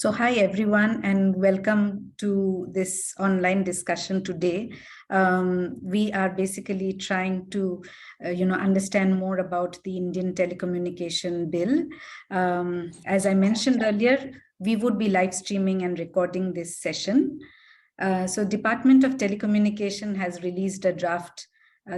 So hi everyone, and welcome to this online discussion today. We are basically trying to, understand more about the Indian Telecommunication Bill. As I mentioned earlier, we would be live streaming and recording this session. So Department of Telecommunication has released a draft,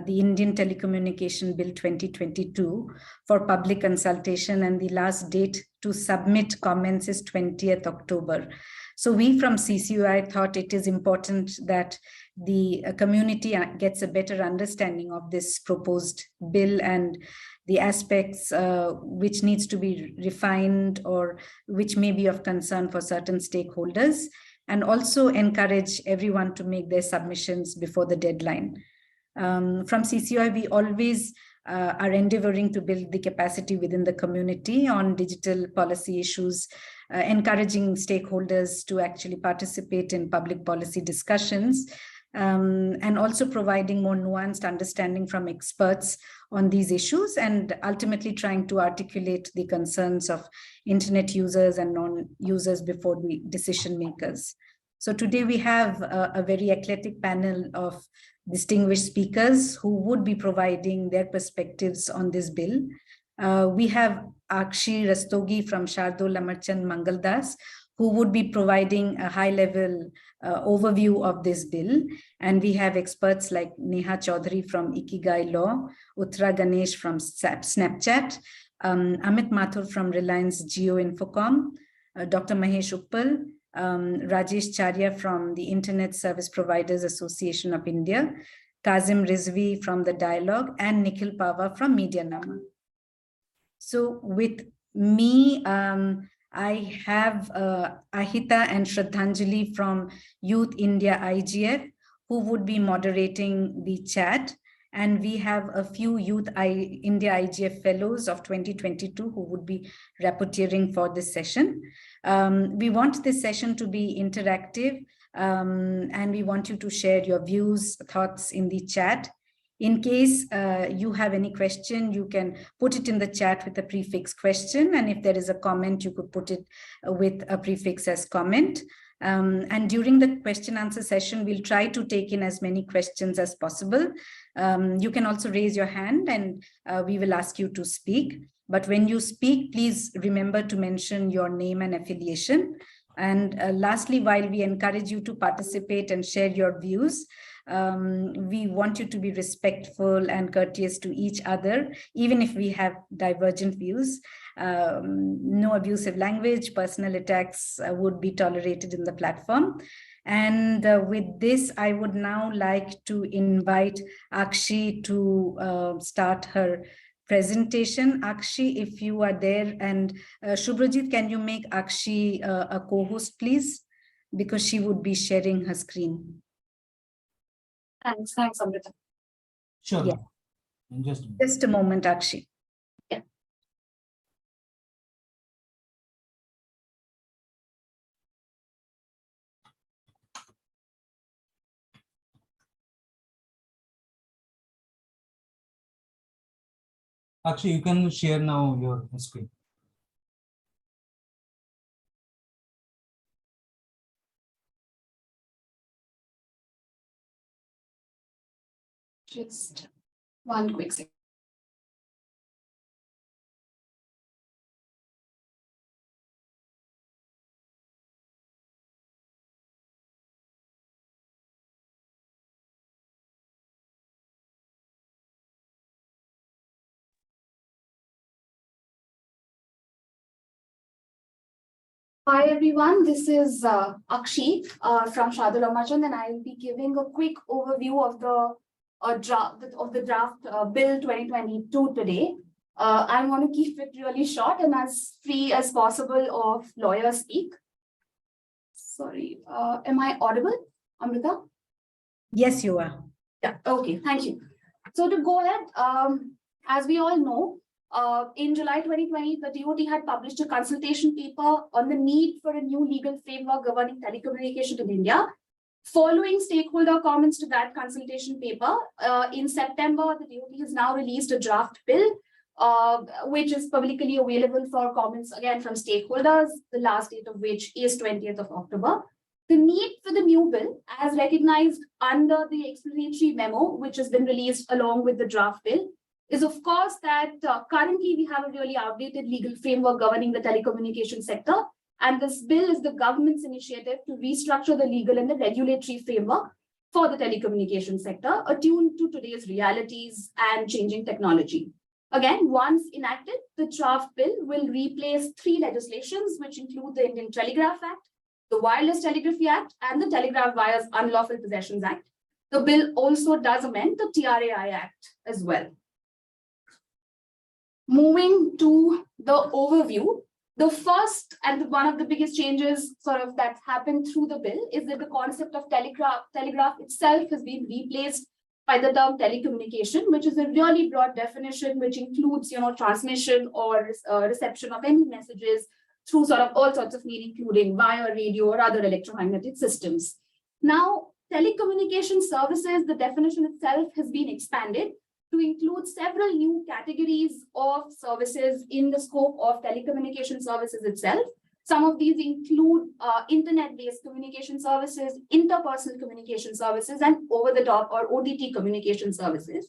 the Indian Telecommunication Bill 2022 for public consultation, and the last date to submit comments is 20th October. So we from CCAOI thought it is important that the community gets a better understanding of this proposed bill and the aspects which needs to be refined or which may be of concern for certain stakeholders, and also encourage everyone to make their submissions before the deadline. From CCAOI, we always are endeavoring to build the capacity within the community on digital policy issues, encouraging stakeholders to actually participate in public policy discussions, and also providing more nuanced understanding from experts on these issues, and ultimately trying to articulate the concerns of internet users and non-users before the decision makers. So today we have a very eclectic panel of distinguished speakers who would be providing their perspectives on this bill. We have Akshi Rastogi from Shardul Amarchand Mangaldas, who would be providing a high-level overview of this bill. And we have experts like Neha Chaudhary from Ikigai Law, Uttara Ganesh from Snapchat, Amit Mathur from Reliance Jio Infocom, Dr. Mahesh Uppal, Rajesh Charya from the Internet Service Providers Association of India, Kazim Rizvi from The Dialogue, and Nikhil Pava from Medianama. So with me, I have Ihita and Shradhanjali from Youth India IGF, who would be moderating the chat. And we have a few Youth India IGF fellows of 2022 who would be rapporteuring for this session. We want this session to be interactive, and we want you to share your views, thoughts in the chat. In case you have any question, you can put it in the chat with a prefix question. And if there is a comment, you could put it with a prefix as comment. And during the question answer session, we'll try to take in as many questions as possible. You can also raise your hand and we will ask you to speak. But when you speak, please remember to mention your name and affiliation. And lastly, while we encourage you to participate and share your views, we want you to be respectful and courteous to each other, even if we have divergent views. No abusive language, personal attacks would be tolerated in the platform. And with this, I would now like to invite Akshi to start her presentation. Akshi, if you are there, and Shubhrajit, can you make Akshi a co-host, please? Because she would be sharing her screen. Thanks, Amrita. Sure. Yeah. Just a moment, Akshi. Yeah. Actually, you can share now your screen. Just one quick second. Hi everyone, this is Akshi from Shradul Amarchand, and I will be giving a quick overview of the draft bill 2022 today. I want to keep it really short and as free as possible of lawyer speak. Sorry, am I audible, Amrita? Yes, you are. Yeah, okay, thank you. So to go ahead, as we all know, in July 2020, the DoT had published a consultation paper on the need for a new legal framework governing telecommunication in India. Following stakeholder comments to that consultation paper, in September, the DoT has now released a draft bill which is publicly available for comments again from stakeholders, the last date of which is 20th of October. The need for the new bill, as recognized under the explanatory memo, which has been released along with the draft bill, is of course that currently we have a really outdated legal framework governing the telecommunication sector. And this bill is the government's initiative to restructure the legal and the regulatory framework for the telecommunication sector, attuned to today's realities and changing technology. Again, once enacted, the draft bill will replace 3 legislations, which include the Indian Telegraph Act, the Wireless Telegraphy Act, and the Telegraph Wires Unlawful Possessions Act. The bill also does amend the TRAI Act as well. Moving to the overview, the first and one of the biggest changes that happened through the bill is that the concept of telegraph itself has been replaced by the term telecommunication, which is a really broad definition, which includes, transmission or reception of any messages through all sorts of means, including via radio or other electromagnetic systems. Now, telecommunication services, the definition itself has been expanded to include several new categories of services in the scope of telecommunication services itself. Some of these include internet-based communication services, interpersonal communication services, and over-the-top or OTT communication services.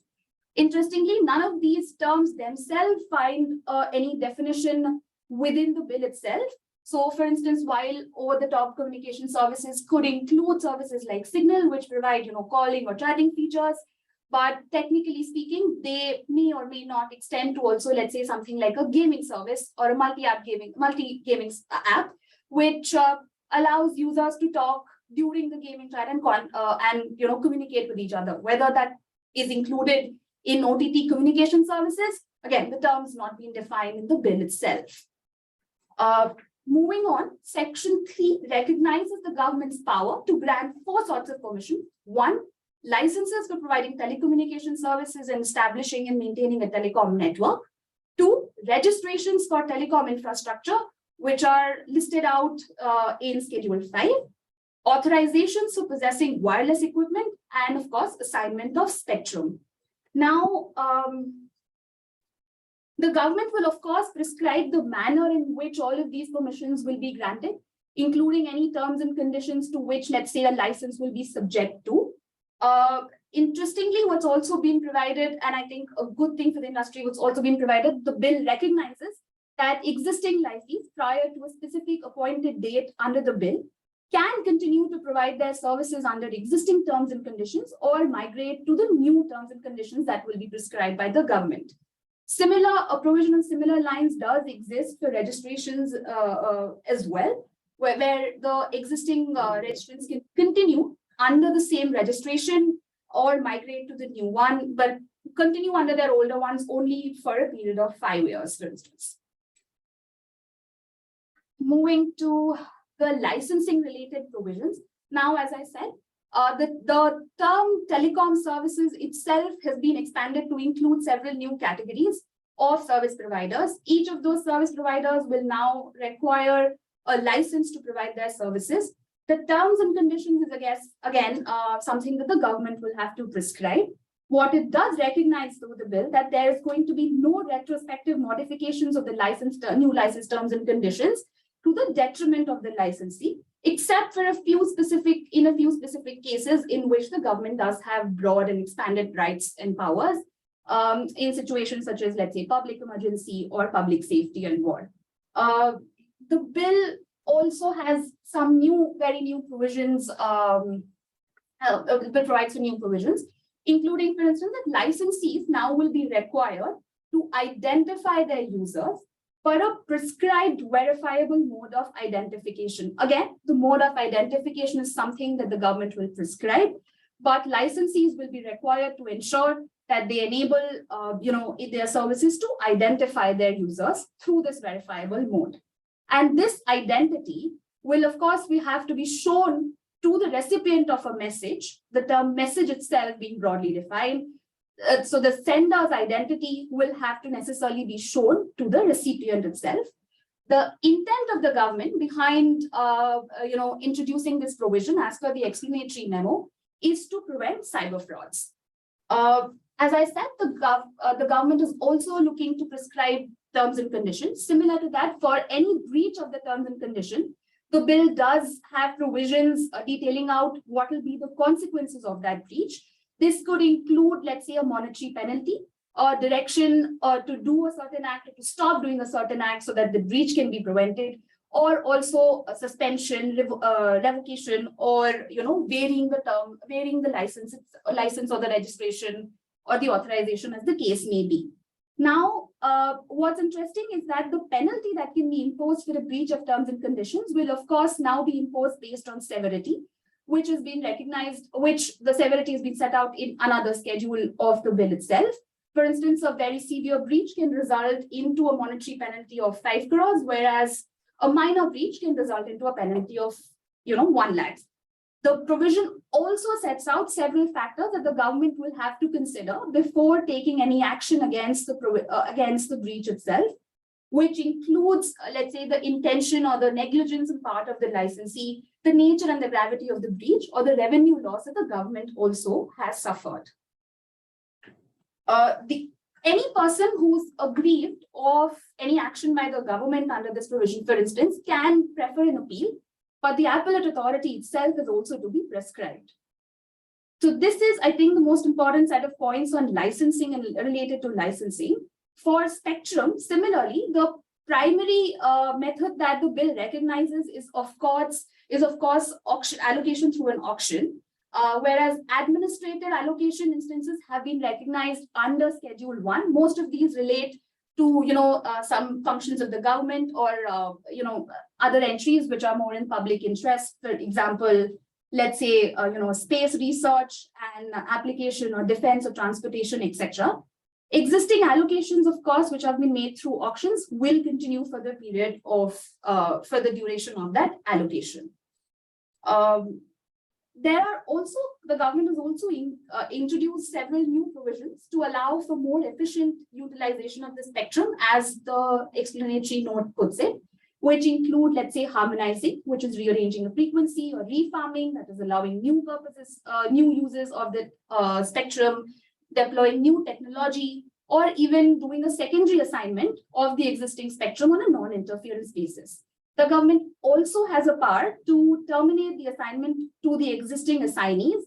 Interestingly, none of these terms themselves find any definition within the bill itself. So, for instance, while over-the-top communication services could include services like Signal, which provide, calling or chatting features, but technically speaking, they may or may not extend to also, let's say, something like a gaming service or a multi-gaming app, which allows users to talk during the gaming chat and communicate with each other. Whether that is included in OTT communication services, again, the term has not been defined in the bill itself. Moving on, Section 3 recognizes the government's power to grant 4 sorts of permission. 1, licenses for providing telecommunication services and establishing and maintaining a telecom network. 2, registrations for telecom infrastructure, which are listed out in Schedule 5. Authorizations for possessing wireless equipment, and of course, assignment of spectrum. Now, the government will, of course, prescribe the manner in which all of these permissions will be granted, including any terms and conditions to which, let's say, a license will be subject to. Interestingly, what's also been provided, and I think a good thing for the industry, what's also been provided, the bill recognizes that existing licensees prior to a specific appointed date under the bill can continue to provide their services under existing terms and conditions or migrate to the new terms and conditions that will be prescribed by the government. A provision on similar lines does exist for registrations as well, where the existing registrants can continue under the same registration or migrate to the new one, but continue under their older ones only for a period of 5 years, for instance. Moving to the licensing related provisions. Now, as I said, the term telecom services itself has been expanded to include several new categories of service providers. Each of those service providers will now require a license to provide their services. The terms and conditions is, again, something that the government will have to prescribe. What it does recognize through the bill that there is going to be no retrospective modifications of the new license terms and conditions to the detriment of the licensee, except for a few specific cases in which the government does have broad and expanded rights and powers in situations such as, let's say, public emergency or public safety and war. The bill also has some very new provisions, it provides for new provisions, including, for instance, that licensees now will be required to identify their users for a prescribed verifiable mode of identification. Again, the mode of identification is something that the government will prescribe, but licensees will be required to ensure that they enable their services to identify their users through this verifiable mode. And this identity will, of course, we have to be shown to the recipient of a message, the term message itself being broadly defined. So the sender's identity will have to necessarily be shown to the recipient itself. The intent of the government behind introducing this provision as per the explanatory memo is to prevent cyber frauds. As I said, the government is also looking to prescribe terms and conditions. Similar to that, for any breach of the terms and condition, the bill does have provisions detailing out what will be the consequences of that breach. This could include, let's say, a monetary penalty or direction to do a certain act or to stop doing a certain act so that the breach can be prevented, or also a suspension, revocation, or varying the license or the registration or the authorization, as the case may be. Now, what's interesting is that the penalty that can be imposed for a breach of terms and conditions will, of course, now be imposed based on severity, which has been recognized, which the severity has been set out in another schedule of the bill itself. For instance, a very severe breach can result into a monetary penalty of 5 crores, whereas a minor breach can result into a penalty of 1 lakh. The provision also sets out several factors that the government will have to consider before taking any action against the breach itself, which includes, let's say, the intention or the negligence on part of the licensee, the nature and the gravity of the breach, or the revenue loss that the government also has suffered. Any person who's aggrieved of any action by the government under this provision, for instance, can prefer an appeal, but the appellate authority itself is also to be prescribed. So this is, I think, the most important set of points on licensing and related to licensing. For spectrum, similarly, the primary method that the bill recognizes is of course auction, allocation through an auction. Whereas administrative allocation instances have been recognized under Schedule 1. Most of these relate to some functions of the government or other entries which are more in public interest. For example, let's say space research and application or defense or transportation, etc. Existing allocations, of course, which have been made through auctions, will continue for the period of for the duration of that allocation. The government has also introduced several new provisions to allow for more efficient utilization of the spectrum, as the explanatory note puts it, which include, let's say, harmonizing, which is rearranging the frequency, or refarming, that is allowing new uses of the spectrum, deploying new technology, or even doing a secondary assignment of the existing spectrum on a non-interference basis. The government also has a power to terminate the assignment to the existing assignees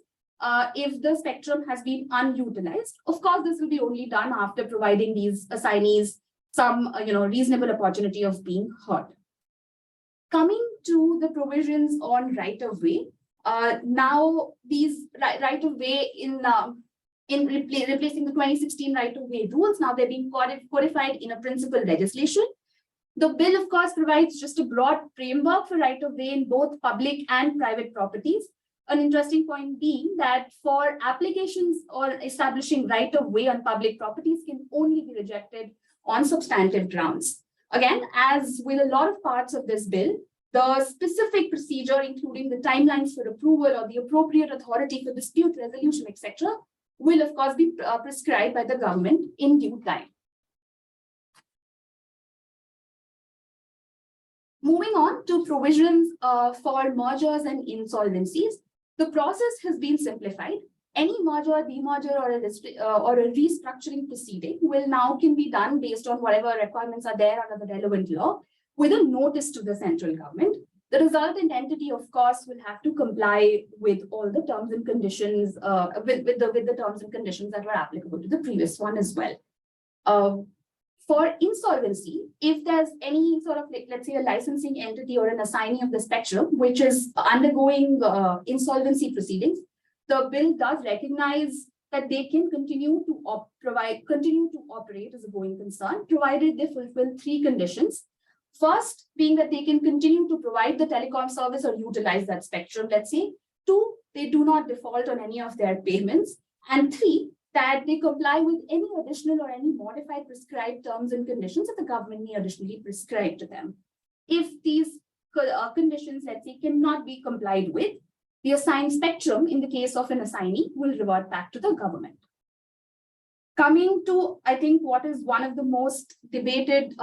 if the spectrum has been unutilized. Of course, this will be only done after providing these assignees some reasonable opportunity of being heard. Coming to the provisions on right-of-way, now these right-of-way in replacing the 2016 right-of-way rules, now they're being codified in a principal legislation. The bill, of course, provides just a broad framework for right-of-way in both public and private properties. An interesting point being that for applications or establishing right-of-way on public properties can only be rejected on substantive grounds. Again, as with a lot of parts of this bill, the specific procedure, including the timelines for approval or the appropriate authority for dispute resolution, etc., will, of course, be prescribed by the government in due time. Moving on to provisions for mergers and insolvencies, the process has been simplified. Any merger, demerger, or a restructuring proceeding can be done based on whatever requirements are there under the relevant law with a notice to the central government. The resultant entity, of course, will have to comply with all the terms and conditions, with the terms and conditions that were applicable to the previous one as well. For insolvency, if there's any sort of, let's say, a licensing entity or an assignee of the spectrum which is undergoing insolvency proceedings, the bill does recognize that they can continue to operate as a going concern, provided they fulfill 3 conditions. First, being that they can continue to provide the telecom service or utilize that spectrum, let's say. 2, they do not default on any of their payments. And 3, that they comply with any additional or any modified prescribed terms and conditions that the government may additionally prescribe to them. If these conditions, let's say, cannot be complied with, the assigned spectrum, in the case of an assignee, will revert back to the government. Coming to, I think, what is one of the most debated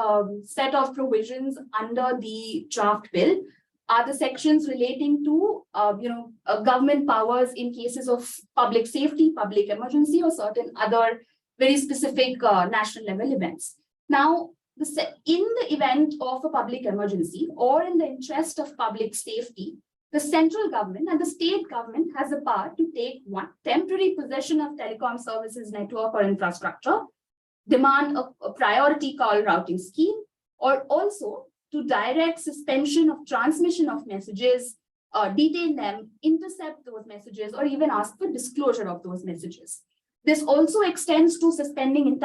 set of provisions under the draft bill, are the sections relating to, government powers in cases of public safety, public emergency, or certain other very specific national level events. Now, in the event of a public emergency or in the interest of public safety, the central government and the state government has a power to take one, temporary possession of telecom services network or infrastructure, demand a priority call routing scheme, or also to direct suspension of transmission of messages, detain them, intercept those messages, or even ask for disclosure of those messages. This also extends to suspending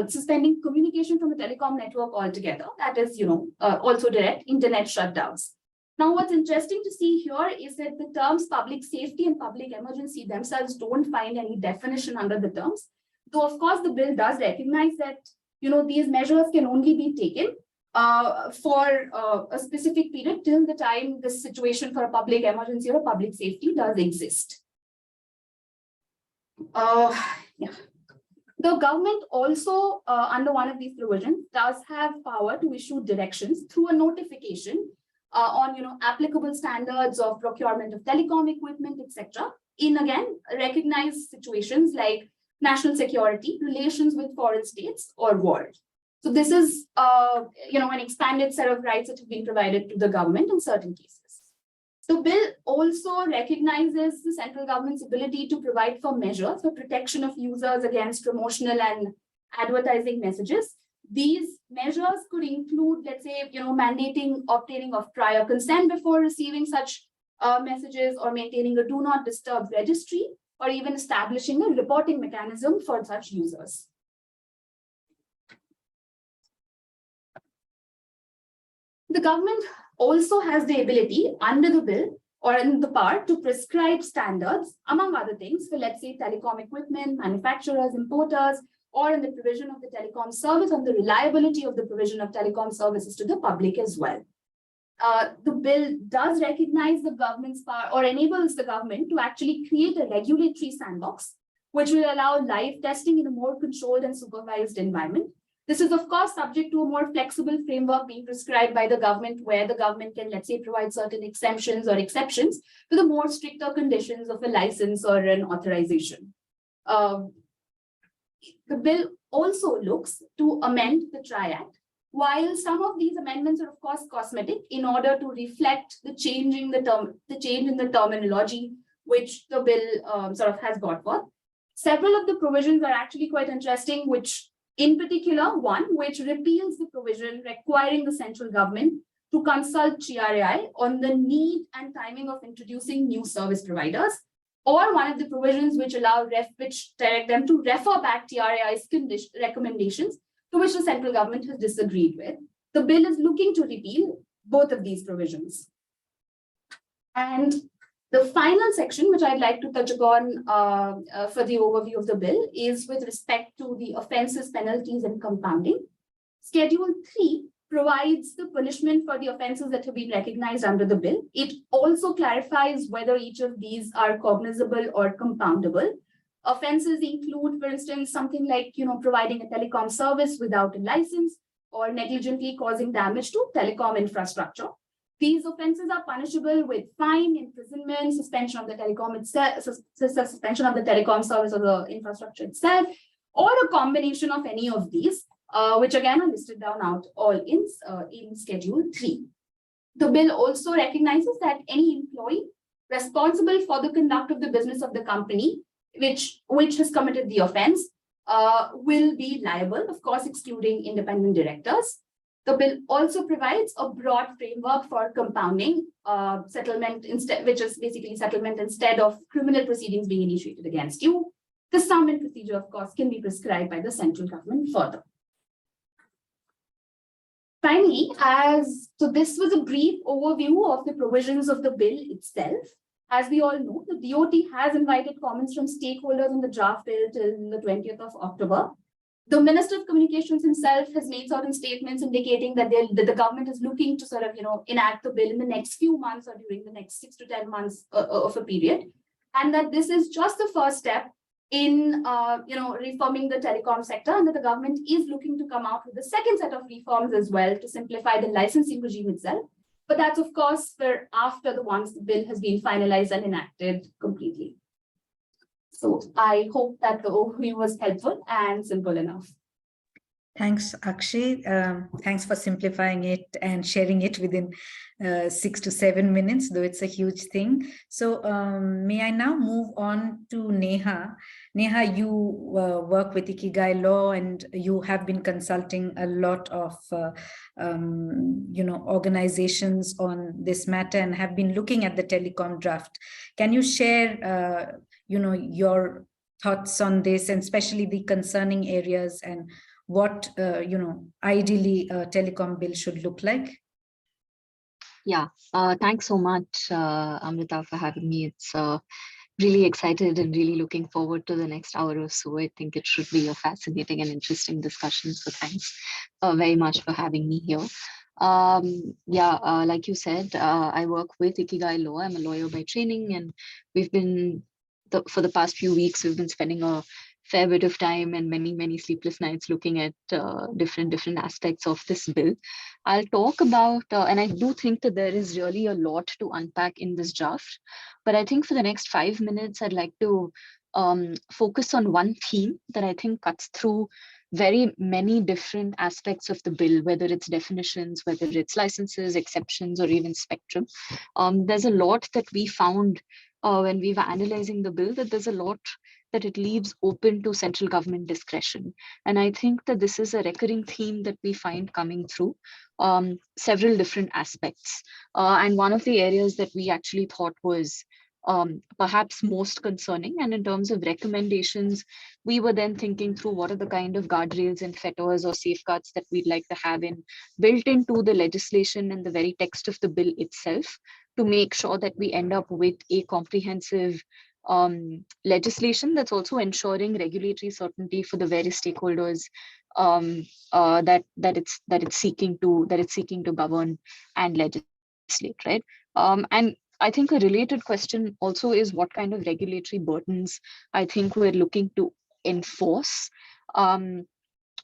suspending communication from the telecom network altogether. That is, also direct internet shutdowns. Now, what's interesting to see here is that the terms public safety and public emergency themselves don't find any definition under the terms. Though, of course, the bill does recognize that, these measures can only be taken for a specific period till the time the situation for a public emergency or a public safety does exist. The government also, under one of these provisions, does have power to issue directions through a notification on applicable standards of procurement of telecom equipment, etc. in, again, recognized situations like national security, relations with foreign states, or war. So this is an expanded set of rights that have been provided to the government in certain cases. The bill also recognizes the central government's ability to provide for measures for protection of users against promotional and advertising messages. These measures could include, let's say, mandating obtaining of prior consent before receiving such messages, or maintaining a do not disturb registry, or even establishing a reporting mechanism for such users. The government also has the ability under the bill or in the power to prescribe standards, among other things, for, let's say, telecom equipment, manufacturers, importers, or in the provision of the telecom service, and the reliability of the provision of telecom services to the public as well. The bill does recognize the government's power, or enables the government to actually create a regulatory sandbox, which will allow live testing in a more controlled and supervised environment. This is, of course, subject to a more flexible framework being prescribed by the government, where the government can, let's say, provide certain exemptions or exceptions to the more stricter conditions of a license or an authorization. The bill also looks to amend the Tri-Act, while some of these amendments are, of course, cosmetic in order to reflect the change in the terminology which the bill has brought forth. Several of the provisions are actually quite interesting, which, in particular, one which repeals the provision requiring the central government to consult CCAOI on the need and timing of introducing new service providers, or one of the provisions which which direct them to refer back CCAOI's recommendations, to which the central government has disagreed with. The bill is looking to repeal both of these provisions. And the final section, which I'd like to touch upon for the overview of the bill, is with respect to the offences, penalties, and compounding. Schedule 3 provides the punishment for the offences that have been recognized under the bill. It also clarifies whether each of these are cognizable or compoundable. Offences include, for instance, something like, providing a telecom service without a license, or negligently causing damage to telecom infrastructure. These offences are punishable with fine, imprisonment, suspension of the telecom itself, suspension of the telecom service or the infrastructure itself, or a combination of any of these, which again are listed down out all in Schedule 3. The bill also recognizes that any employee responsible for the conduct of the business of the company, which has committed the offense, will be liable, of course, excluding independent directors. The bill also provides a broad framework for compounding settlement instead, which is basically settlement instead of criminal proceedings being initiated against you. The sum and procedure, of course, can be prescribed by the central government further. Finally, so this was a brief overview of the provisions of the bill itself. As we all know, the DOT has invited comments from stakeholders on the draft bill till the 20th of October. The Minister of Communications himself has made certain statements indicating that the government is looking to enact the bill in the next few months or during the next 6 to 10 months of a period, and that this is just the first step in reforming the telecom sector, and that the government is looking to come out with the second set of reforms as well to simplify the licensing regime itself. But that's, of course, for after once the bill has been finalized and enacted completely. So I hope that the overview was helpful and simple enough. Thanks, Akshay. Thanks for simplifying it and sharing it within 6 to 7 minutes, though it's a huge thing. So may I now move on to Neha. Neha, you work with Ikigai Law and you have been consulting a lot of organizations on this matter and have been looking at the telecom draft. Can you share your thoughts on this, and especially the concerning areas, and what ideally a telecom bill should look like? Yeah, thanks so much, Amrita, for having me. It's really excited and really looking forward to the next hour or so. I think it should be a fascinating and interesting discussion. So thanks very much for having me here. Like you said, I work with Ikigai Law. I'm a lawyer by training, and we've been, for the past few weeks, we've been spending a fair bit of time and many sleepless nights looking at different aspects of this bill. I'll talk about, and I do think that there is really a lot to unpack in this draft, but I think for the next 5 minutes, I'd like to focus on one theme that I think cuts through very many different aspects of the bill, whether it's definitions, whether it's licenses, exceptions, or even spectrum. There's a lot that we found when we were analyzing the bill, that there's a lot that it leaves open to central government discretion. And I think that this is a recurring theme that we find coming through several different aspects. And one of the areas that we actually thought was perhaps most concerning, and in terms of recommendations, we were then thinking through what are the kind of guardrails and fetters or safeguards that we'd like to have built into the legislation and the very text of the bill itself, to make sure that we end up with a comprehensive legislation that's also ensuring regulatory certainty for the various stakeholders that it's seeking to govern and legislate, right? And I think a related question also is what kind of regulatory burdens I think we're looking to enforce on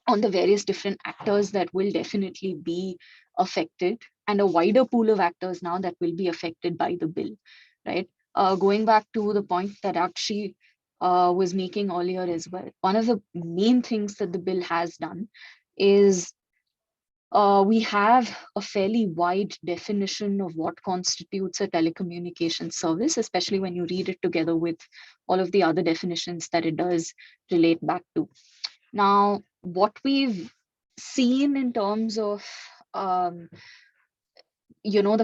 the various different actors that will definitely be affected, and a wider pool of actors now that will be affected by the bill, right? Going back to the point that Akshay was making earlier as well, one of the main things that the bill has done is we have a fairly wide definition of what constitutes a telecommunication service, especially when you read it together with all of the other definitions that it does relate back to. Now, what we've seen in terms of the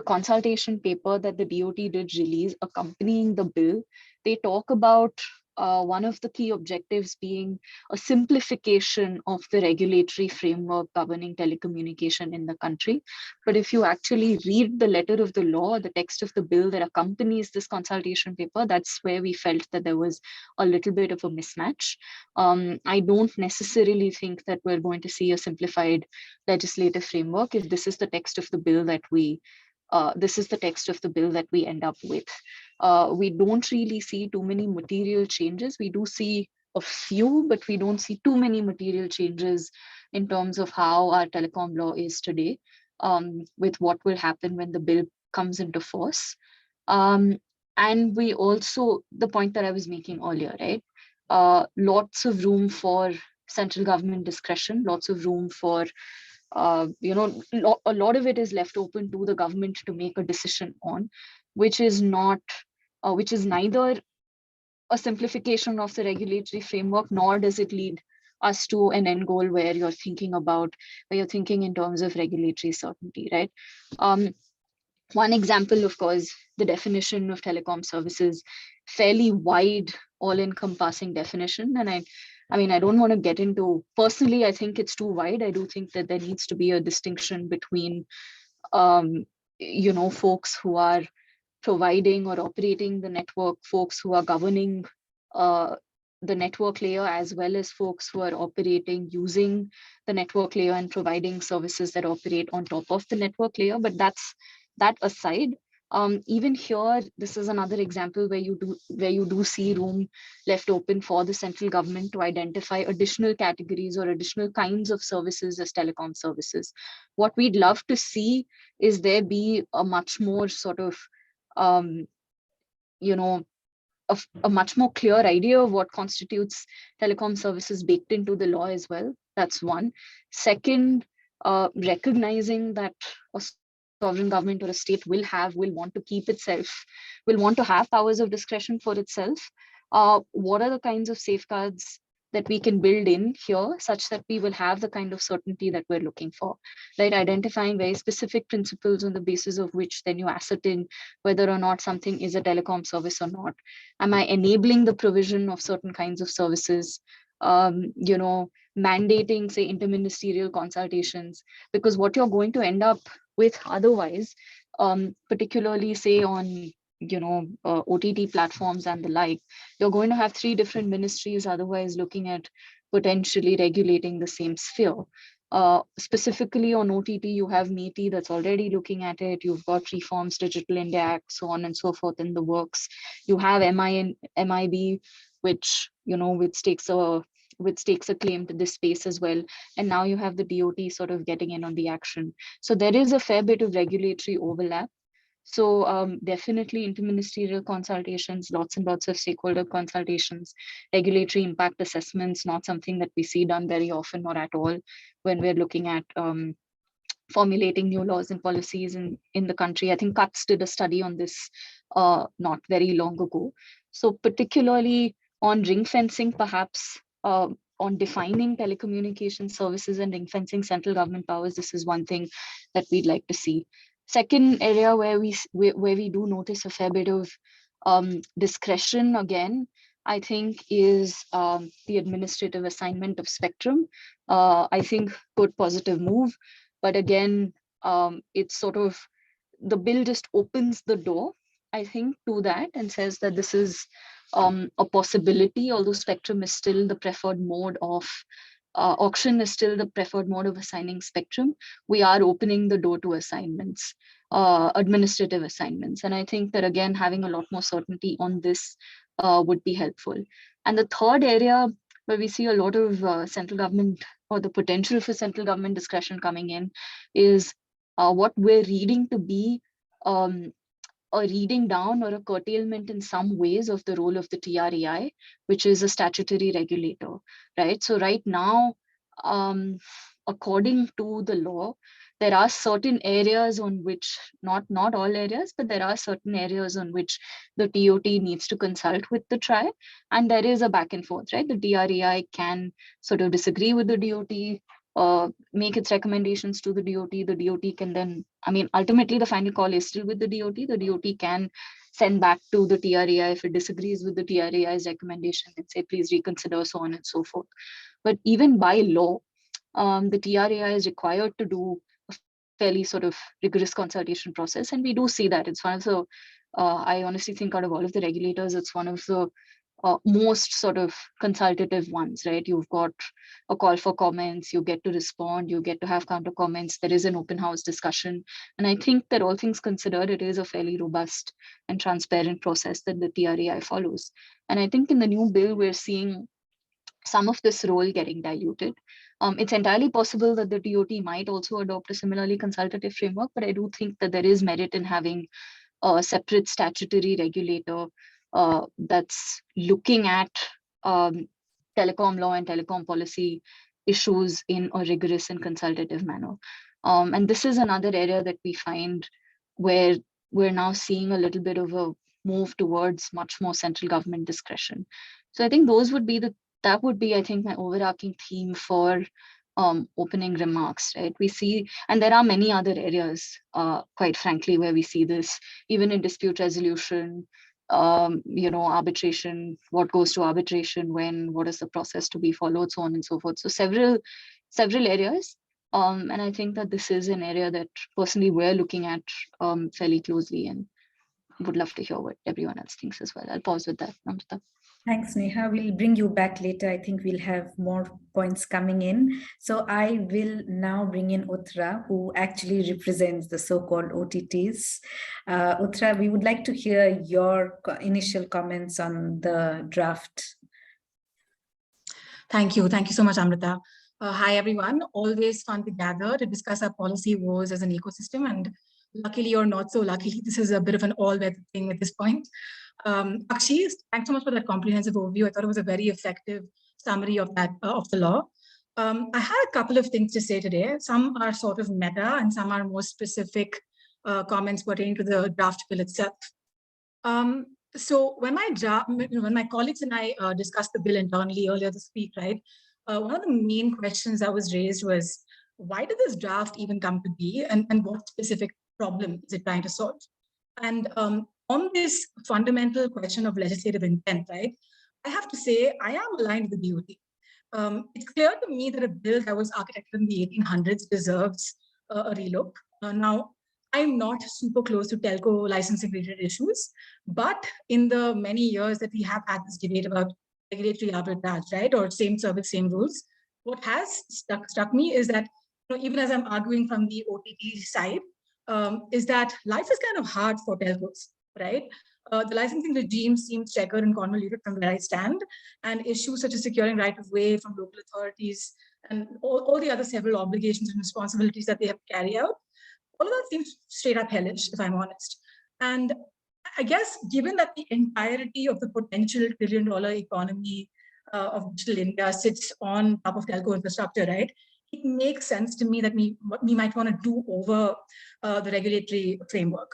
consultation paper that the DOT did release accompanying the bill, they talk about one of the key objectives being a simplification of the regulatory framework governing telecommunication in the country. But if you actually read the letter of the law, the text of the bill that accompanies this consultation paper, that's where we felt that there was a little bit of a mismatch. I don't necessarily think that we're going to see a simplified legislative framework if this is the text of the bill that we end up with. We don't really see too many material changes. We do see a few, but we don't see too many material changes in terms of how our telecom law is today, with what will happen when the bill comes into force. And we also, the point that I was making earlier, right? Lots of room for central government discretion, lots of room for a lot of it is left open to the government to make a decision on, which is neither a simplification of the regulatory framework, nor does it lead us to an end goal where you're thinking in terms of regulatory certainty, right? One example, of course, the definition of telecom services, fairly wide, all-encompassing definition. And I don't want to get into, personally, I think it's too wide. I do think that there needs to be a distinction between, folks who are providing or operating the network, folks who are governing the network layer, as well as folks who are operating using the network layer and providing services that operate on top of the network layer. But that aside, Even here, this is another example where you do see room left open for the central government to identify additional categories or additional kinds of services as telecom services. What we'd love to see is there be a much more sort of, you know, a much more clear idea of what constitutes telecom services baked into the law as well. That's one. Second, recognizing that a sovereign government or a state will want to keep itself, will want to have powers of discretion for itself. What are the kinds of safeguards that we can build in here such that we will have the kind of certainty that we're looking for, right? Identifying very specific principles on the basis of which then you ascertain whether or not something is a telecom service or not. Am I enabling the provision of certain kinds of services? You know, mandating, say, interministerial consultations, because what you're going to end up with otherwise, particularly say on, you know, OTT platforms and the like, you're going to have 3 different ministries otherwise looking at potentially regulating the same sphere. Specifically on OTT, you have MeitY that's already looking at it. You've got Reforms, Digital India Act, so on and so forth in the works. You have MIB, which, you know, which takes a claim to this space as well. And now you have the DOT sort of getting in on the action. So there is a fair bit of regulatory overlap. So definitely interministerial consultations, lots and lots of stakeholder consultations, regulatory impact assessments, not something that we see done very often or at all when we're looking at formulating new laws and policies in the country. I think CUTS did a study on this not very long ago. So particularly on ring fencing, perhaps on defining telecommunication services and ring fencing central government powers, this is one thing that we'd like to see. Second area where we do notice a fair bit of discretion again, I think, is the administrative assignment of spectrum. I think good positive move, but again, it's sort of, the bill just opens the door, I think, to that and says that this is a possibility, although spectrum is still the preferred mode of auction is still the preferred mode of assigning spectrum. We are opening the door to assignments, administrative assignments. And I think that, again, having a lot more certainty on this would be helpful. And the third area where we see a lot of central government or the potential for central government discretion coming in is what we're reading to be a reading down or a curtailment in some ways of the role of the TRAI, which is a statutory regulator, right? So right now, according to the law, there are certain areas on which, not all areas, but there are certain areas on which the TOT needs to consult with the TRAI, and there is a back and forth, right? The TRAI can sort of disagree with the DOT, make its recommendations to the DOT can then, I mean, ultimately the final call is still with the DOT can send back to the TRAI if it disagrees with the TRAI's recommendation and say, please reconsider, so on and so forth. But even by law, the TRAI is required to do a fairly sort of rigorous consultation process. And we do see that it's one of the, I honestly think out of all of the regulators, it's one of the most sort of consultative ones, right? You've got a call for comments, you get to respond, you get to have counter comments, there is an open house discussion. And I think that all things considered, it is a fairly robust and transparent process that the TRAI follows. And I think in the new bill, we're seeing some of this role getting diluted. It's entirely possible that the DOT might also adopt a similarly consultative framework, but I do think that there is merit in having a separate statutory regulator that's looking at telecom law and telecom policy issues in a rigorous and consultative manner. And this is another area that we find where we're now seeing a little bit of a move towards much more central government discretion. So I think that would be, I think, my overarching theme for opening remarks, right? We see, and there are many other areas, quite frankly, where we see this, even in dispute resolution, arbitration, what goes to arbitration when, what is the process to be followed, so on and so forth. So several areas. And I think that this is an area that personally we're looking at fairly closely and would love to hear what everyone else thinks as well. I'll pause with that, Namrata. Thanks, Neha. We'll bring you back later. I think we'll have more points coming in. So I will now bring in Uttara, who actually represents the so-called OTTs. Uttara, we would like to hear your initial comments on the draft. Thank you. Thank you so much, Amrita. Hi, everyone. Always fun to gather to discuss our policy woes as an ecosystem. And luckily or not so luckily, this is a bit of an all-weather thing at this point. Akshi, thanks so much for that comprehensive overview. I thought it was a very effective summary of that of the law. I had a couple of things to say today. Some are sort of meta and some are more specific comments pertaining to the draft bill itself. So when my colleagues and I discussed the bill internally earlier this week, right, one of the main questions that was raised was, why did this draft even come to be, and what specific problem is it trying to solve? And on this fundamental question of legislative intent, right, I have to say I am aligned with the DoT. It's clear to me that a bill that was architected in the 1800s deserves a relook. Now, I'm not super close to telco licensing related issues, but in the many years that we have had this debate about regulatory arbitrage, right, or same service, same rules, what has struck me is that, you know, even as I'm arguing from the OTT side, is that life is kind of hard for telcos, right? The licensing regime seems checkered and convoluted from where I stand, and issues such as securing right of way from local authorities and all the other several obligations and responsibilities that they have to carry out, all of that seems straight up hellish, if I'm honest. And I guess given that the entirety of the potential $1 trillion economy of digital India sits on top of telco infrastructure, right, it makes sense to me that we might want to do over the regulatory framework.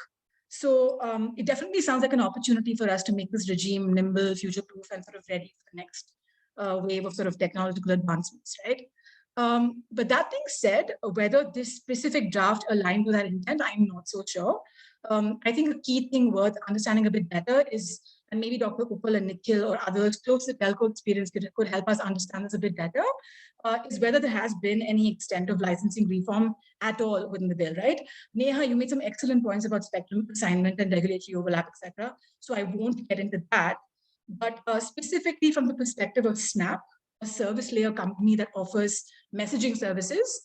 So it definitely sounds like an opportunity for us to make this regime nimble, future-proof, and sort of ready for the next wave of sort of technological advancements, right? But that being said, whether this specific draft aligned with that intent, I'm not so sure. I think a key thing worth understanding a bit better is, and maybe Dr. Uppal and Nikhil or others close to telco experience could help us understand this a bit better, is whether there has been any extent of licensing reform at all within the bill, right? Neha, you made some excellent points about spectrum assignment and regulatory overlap, etc. So I won't get into that. But specifically from the perspective of Snap, a service layer company that offers messaging services,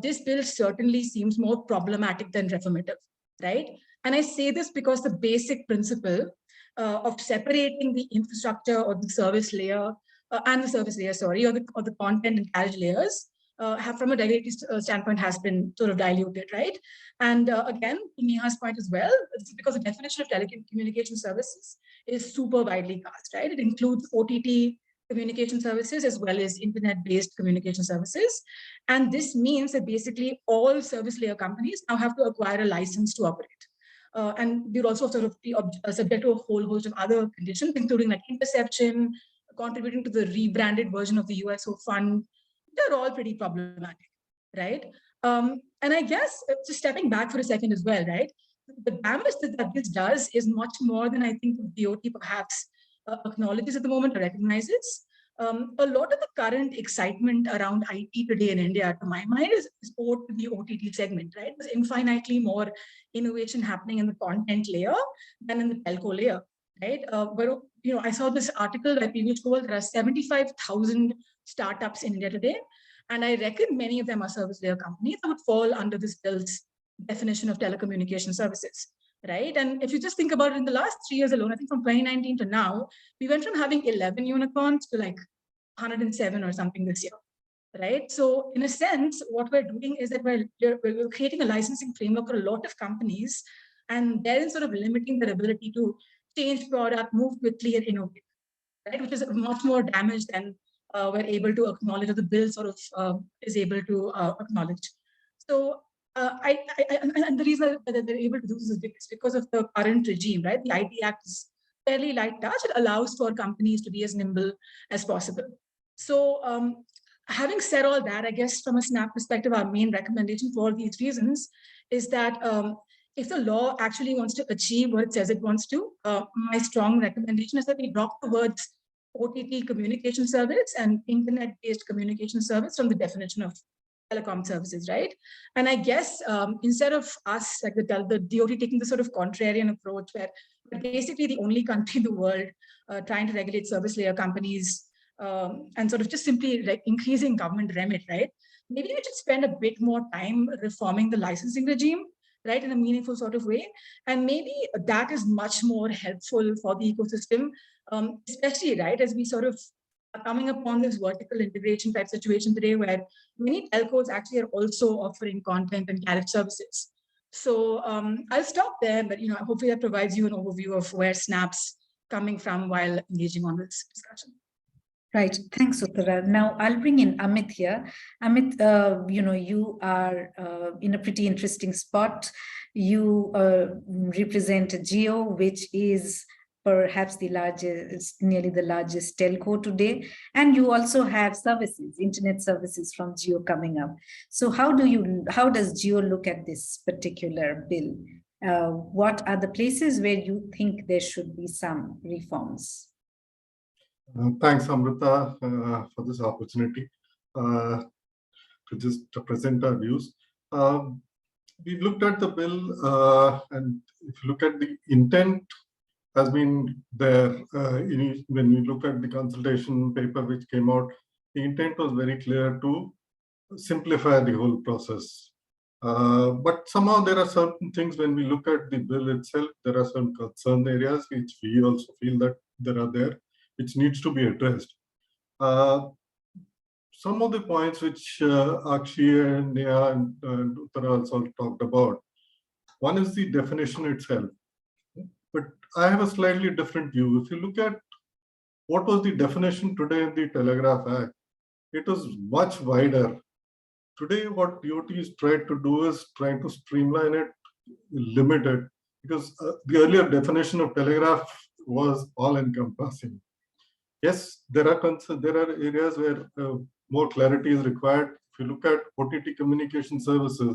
this bill certainly seems more problematic than reformative, right? And I say this because the basic principle of separating the infrastructure or the service layer and the service layer, sorry, or the content and carriage layers have from a regulatory standpoint has been sort of diluted, right? And again, to Neha's point as well, this is because the definition of telecommunication services is super widely cast, right? It includes OTT communication services as well as internet-based communication services. And this means that basically all service layer companies now have to acquire a license to operate. And we're also sort of subject to a whole host of other conditions, including like interception, contributing to the rebranded version of the USO fund. They're all pretty problematic, right? And I guess just stepping back for a second as well, right? The damage that this does is much more than I think the DoT perhaps acknowledges at the moment or recognizes. A lot of the current excitement around IT today in India, to my mind, is owed to the OTT segment, right? There's infinitely more innovation happening in the content layer than in the telco layer, right? But you know, I saw this article by Piyush Goyal. There are 75,000 startups in India today, and I reckon many of them are service layer companies that would fall under this bill's definition of telecommunication services. Right. And if you just think about it, in the last 3 years alone, I think from 2019 to now, we went from having 11 unicorns to like 107 or something this year. Right. So in a sense, what we're doing is that we're creating a licensing framework for a lot of companies, and they're sort of limiting their ability to change product, move quickly, and innovate. Right. Which is much more damage than we're able to acknowledge, or the bill sort of is able to acknowledge. So and the reason that they're able to do this is because of the current regime, right? The IT Act is fairly light touch. It allows for companies to be as nimble as possible. So having said all that, I guess from a Snap perspective, our main recommendation for all these reasons is that if the law actually wants to achieve what it says it wants to, my strong recommendation is that we drop the words OTT communication service and internet-based communication service from the definition of telecom services, right? And I guess instead of us, like the DoT taking the sort of contrarian approach where But basically the only country in the world trying to regulate service layer companies and sort of just simply increasing government remit, right? Maybe we should spend a bit more time reforming the licensing regime, right, in a meaningful sort of way. And maybe that is much more helpful for the ecosystem, especially, right, as we sort of are coming upon this vertical integration type situation today where many telcos actually are also offering content and carriage services. So I'll stop there, but hopefully that provides you an overview of where Snap's coming from while engaging on this discussion. Right. Thanks, Uttara. Now I'll bring in Amit here. Amit, you are in a pretty interesting spot. You represent Jio, which is perhaps the largest, nearly the largest telco today. And you also have services, internet services from Jio coming up. So how does Jio look at this particular bill? What are the places where you think there should be some reforms? Thanks, Amrita, for this opportunity to just present our views. We've looked at the bill, and if you look at the intent has been there. When we look at the consultation paper which came out, the intent was very clear to simplify the whole process. But somehow there are certain things when we look at the bill itself, there are some concern areas which we also feel that there are there, which needs to be addressed. Some of the points which Akshi and Neha and Uttara also talked about. One is the definition itself. But I have a slightly different view. If you look at what was the definition today in the Telegraph Act, it was much wider. Today, what DOT is trying to do is trying to streamline it, limit it, because the earlier definition of telegraph was all-encompassing. Yes, there are areas where more clarity is required. If you look at OTT communication services,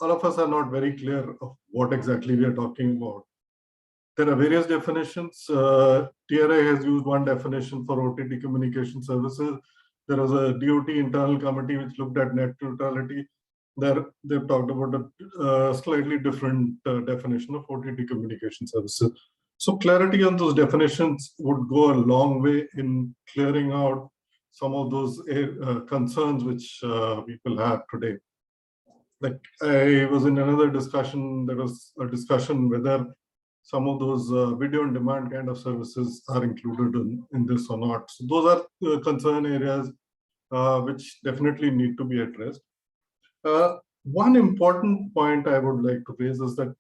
all of us are not very clear of what exactly we are talking about. There are various definitions. TRI has used one definition for OTT communication services. There was a DOT internal committee which looked at net neutrality. They've talked about a slightly different definition of OTT communication services. So clarity on those definitions would go a long way in clearing out some of those concerns which people have today. Like I was in another discussion, there was a discussion whether some of those video on demand kind of services are included in this or not. So those are concern areas which definitely need to be addressed. One important point I would like to raise is that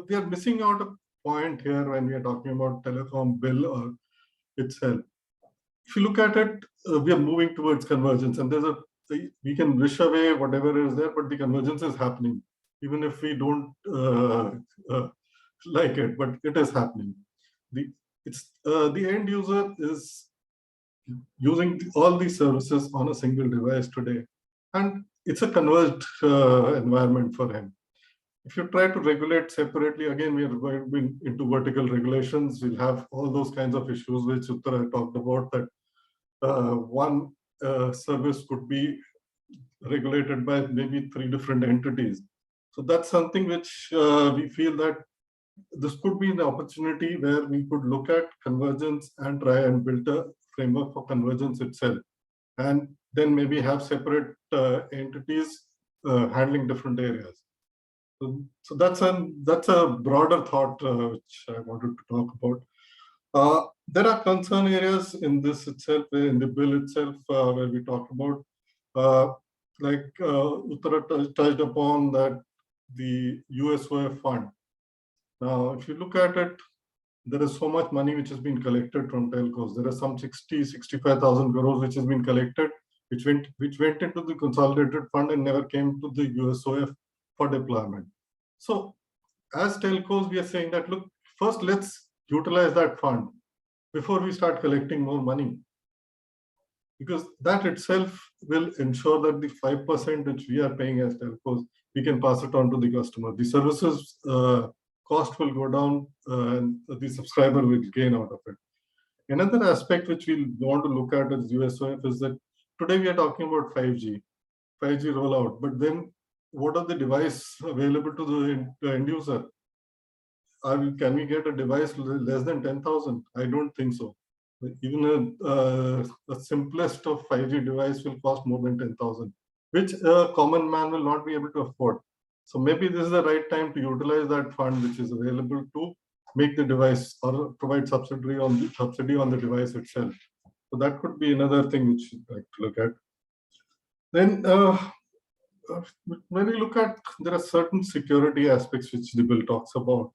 we are missing out a point here when we are talking about telecom bill itself. If you look at it, we are moving towards convergence, and we can wish away whatever is there, but the convergence is happening, even if we don't like it, but it is happening. The end user is using all these services on a single device today, and it's a converged environment for him. If you try to regulate separately, again, we are going into vertical regulations. We'll have all those kinds of issues which Uttara talked about, that one service could be regulated by maybe 3 different entities. So that's something which we feel that this could be an opportunity where we could look at convergence and try and build a framework for convergence itself, and then maybe have separate entities handling different areas. So that's a broader thought which I wanted to talk about. There are concern areas in this itself, in the bill itself, where we talked about, like Uttara touched upon that the USOF fund. Now, if you look at it, there is so much money which has been collected from telcos. There are some 65,000 crores which has been collected, which went into the consolidated fund and never came to the USOF for deployment. So as telcos, we are saying that, look, first let's utilize that fund before we start collecting more money, because that itself will ensure that the 5% which we are paying as telcos, we can pass it on to the customer. The services cost will go down and the subscriber will gain out of it. Another aspect which we want to look at as USOF is that today we are talking about 5G rollout, but then what are the devices available to the end user? can we get a device less than 10,000? I don't think so. Even a simplest of 5G device will cost more than 10,000, which a common man will not be able to afford. So maybe this is the right time to utilize that fund which is available to make the device or provide subsidy on the device itself. So that could be another thing which you'd like to look at. Then when we look at, there are certain security aspects which the bill talks about.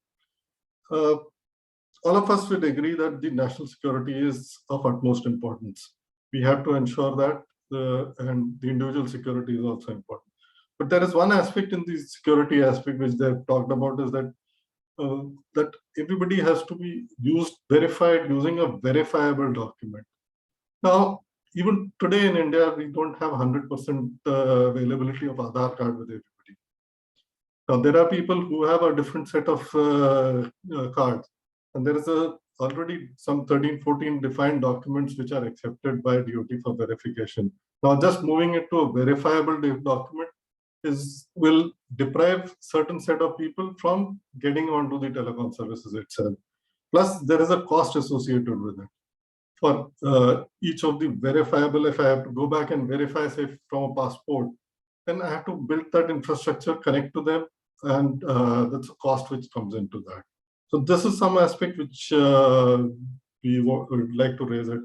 All of us would agree that the national security is of utmost importance. We have to ensure that, and the individual security is also important. But there is one aspect in the security aspect which they've talked about, is that that everybody has to be verified using a verifiable document. Now, even today in India, we don't have 100% availability of Aadhaar card with everybody. Now, there are people who have a different set of cards, and there is already some 13, 14 defined documents which are accepted by DOT for verification. Now, just moving it to a verifiable document will deprive certain set of people from getting onto the telecom services itself. Plus, there is a cost associated with it. For each of the verifiable, if I have to go back and verify, say, from a passport, then I have to build that infrastructure, connect to them, and that's a cost which comes into that. So this is some aspect which we would like to raise it.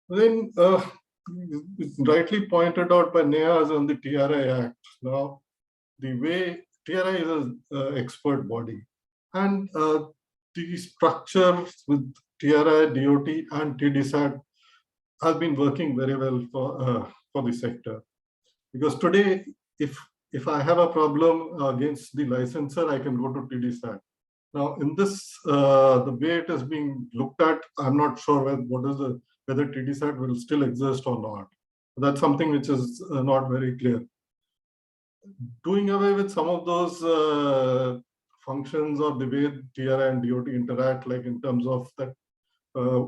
Then, rightly pointed out by Neha on the TRI Act. Now, the way TRI is an expert body, and the structure with TRI, DOT, and TDSAT has been working very well for the sector. Because today, if I have a problem against the licensor, I can go to TDSAT. Now, in this, the way it is being looked at, I'm not sure whether TDSAT will still exist or not. That's something which is not very clear. Doing away with some of those functions or the way TRI and DOT interact, like in terms of that,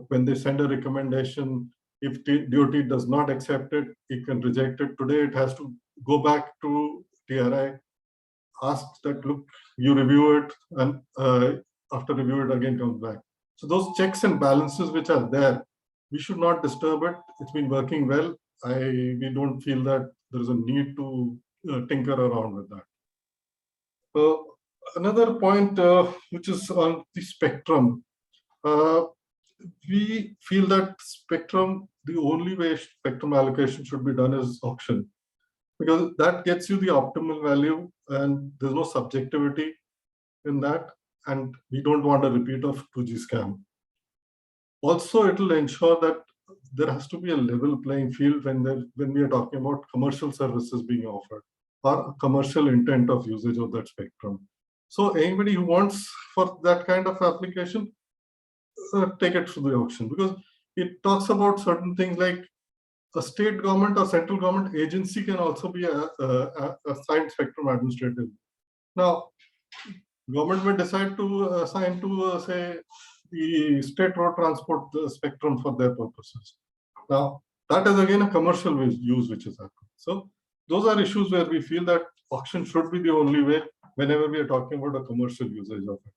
when they send a recommendation, if DOT does not accept it, it can reject it. Today, it has to go back to TRI, ask that, look, you review it, and after review it again comes back. So those checks and balances which are there, we should not disturb it. It's been working well. We don't feel that there is a need to tinker around with that. Another point which is on the spectrum. We feel that spectrum, the only way spectrum allocation should be done is auction, because that gets you the optimal value and there's no subjectivity in that, and we don't want a repeat of 2G scam. Also, it will ensure that there has to be a level playing field when we are talking about commercial services being offered or commercial intent of usage of that spectrum. So anybody who wants for that kind of application, take it through the auction, because it talks about certain things like a state government or central government agency can also be assigned spectrum administrative. Now, government may decide to assign to, say, the state road transport spectrum for their purposes. Now, that is again a commercial use which is happening. So those are issues where we feel that auction should be the only way whenever we are talking about a commercial usage of it.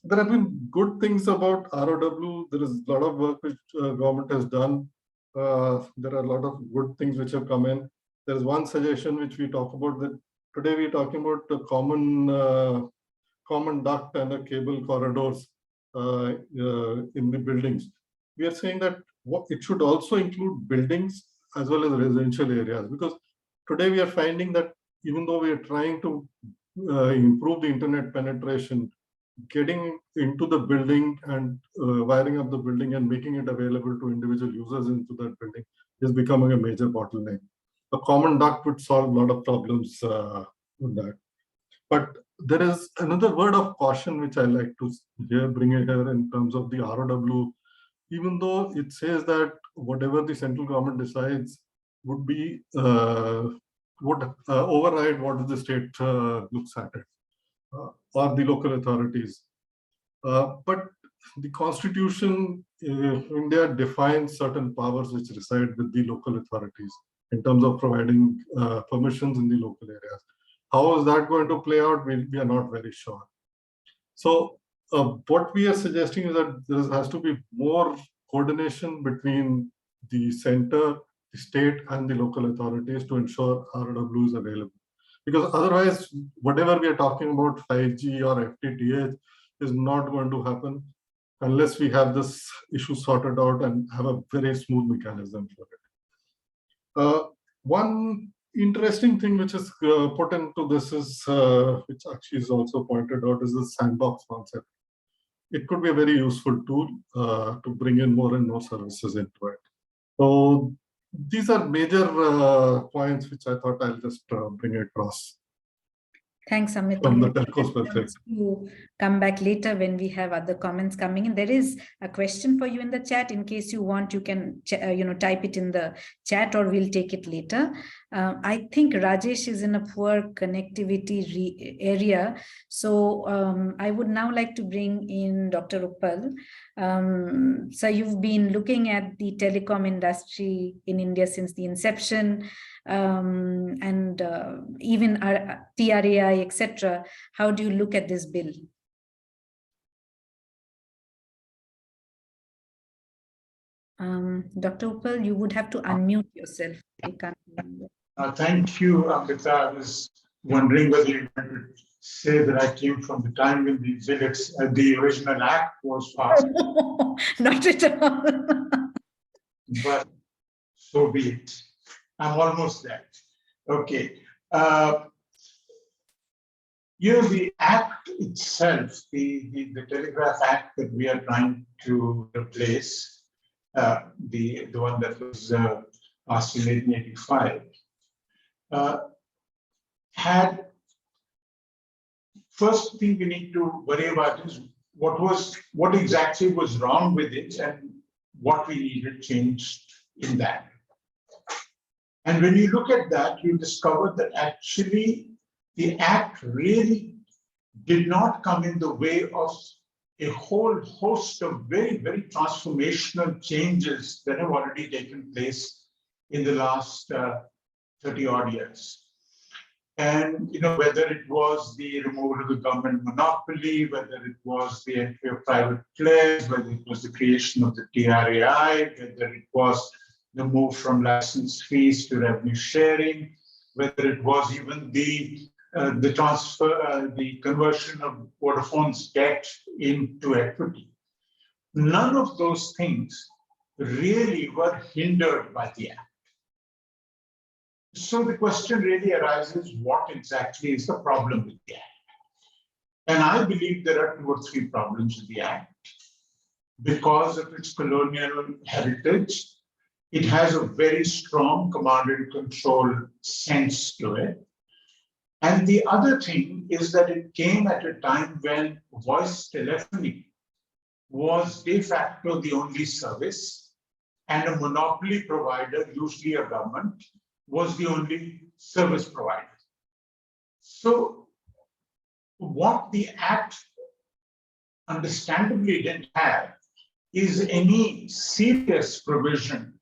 There have been good things about ROW. There is a lot of work which government has done. There are a lot of good things which have come in. There is one suggestion which we talk about, that today we're talking about the common duct and a cable corridors in the buildings. We are saying that it should also include buildings as well as residential areas, because today we are finding that even though we are trying to improve the internet penetration, getting into the building and wiring up the building and making it available to individual users into that building is becoming a major bottleneck. A common duct would solve a lot of problems with that. But there is another word of caution which I like to bring it here in terms of the ROW. Even though it says that whatever the central government decides would be override what the state looks at it, or the local authorities. But the Constitution in India defines certain powers which reside with the local authorities in terms of providing permissions in the local areas. how is that going to play out? We are not very sure. So what we are suggesting is that there has to be more coordination between the center, the state, and the local authorities to ensure ROW is available. Because otherwise, whatever we are talking about, 5G or FTTH, is not going to happen unless we have this issue sorted out and have a very smooth mechanism for it. One interesting thing which is put into this is, which actually is also pointed out, is the sandbox concept. It could be a very useful tool to bring in more and more services into it. So these are major points which I thought I'll just bring across. Thanks, Amit. From the telco's perspective. You come back later when we have other comments coming in. There is a question for you in the chat. In case you want, you can type it in the chat, or we'll take it later. I think Rajesh is in a poor connectivity area. So I would now like to bring in Dr. Uppal. So you've been looking at the telecom industry in India since the inception. And even our TRAI, etc. How do you look at this bill? Dr. Uppal, you would have to unmute yourself. I can't remember. Thank you, Amrita. I was wondering whether you could say that I came from the time when the original act was passed. Not at all. But so be it. I'm almost there. Okay. The act itself, the Telegraph Act that we are trying to replace, the one that was passed in 1885, had, first thing we need to worry about is what exactly was wrong with it and what we needed changed in that. And when you look at that, you discover that actually the act really did not come in the way of a whole host of very, very transformational changes that have already taken place in the last 30-odd years. And whether it was the removal of the government monopoly, whether it was the entry of private players, whether it was the creation of the TRAI, whether it was the move from license fees to revenue sharing, whether it was even the transfer, the conversion of Vodafone's debt into equity. None of those things really were hindered by the act. So the question really arises, what exactly is the problem with the act? And I believe there are 2 or 3 problems with the act. Because of its colonial heritage, it has a very strong command and control sense to it. And the other thing is that it came at a time when voice telephony was de facto the only service, and a monopoly provider, usually a government, was the only service provider. So what the Act understandably didn't have is any serious provision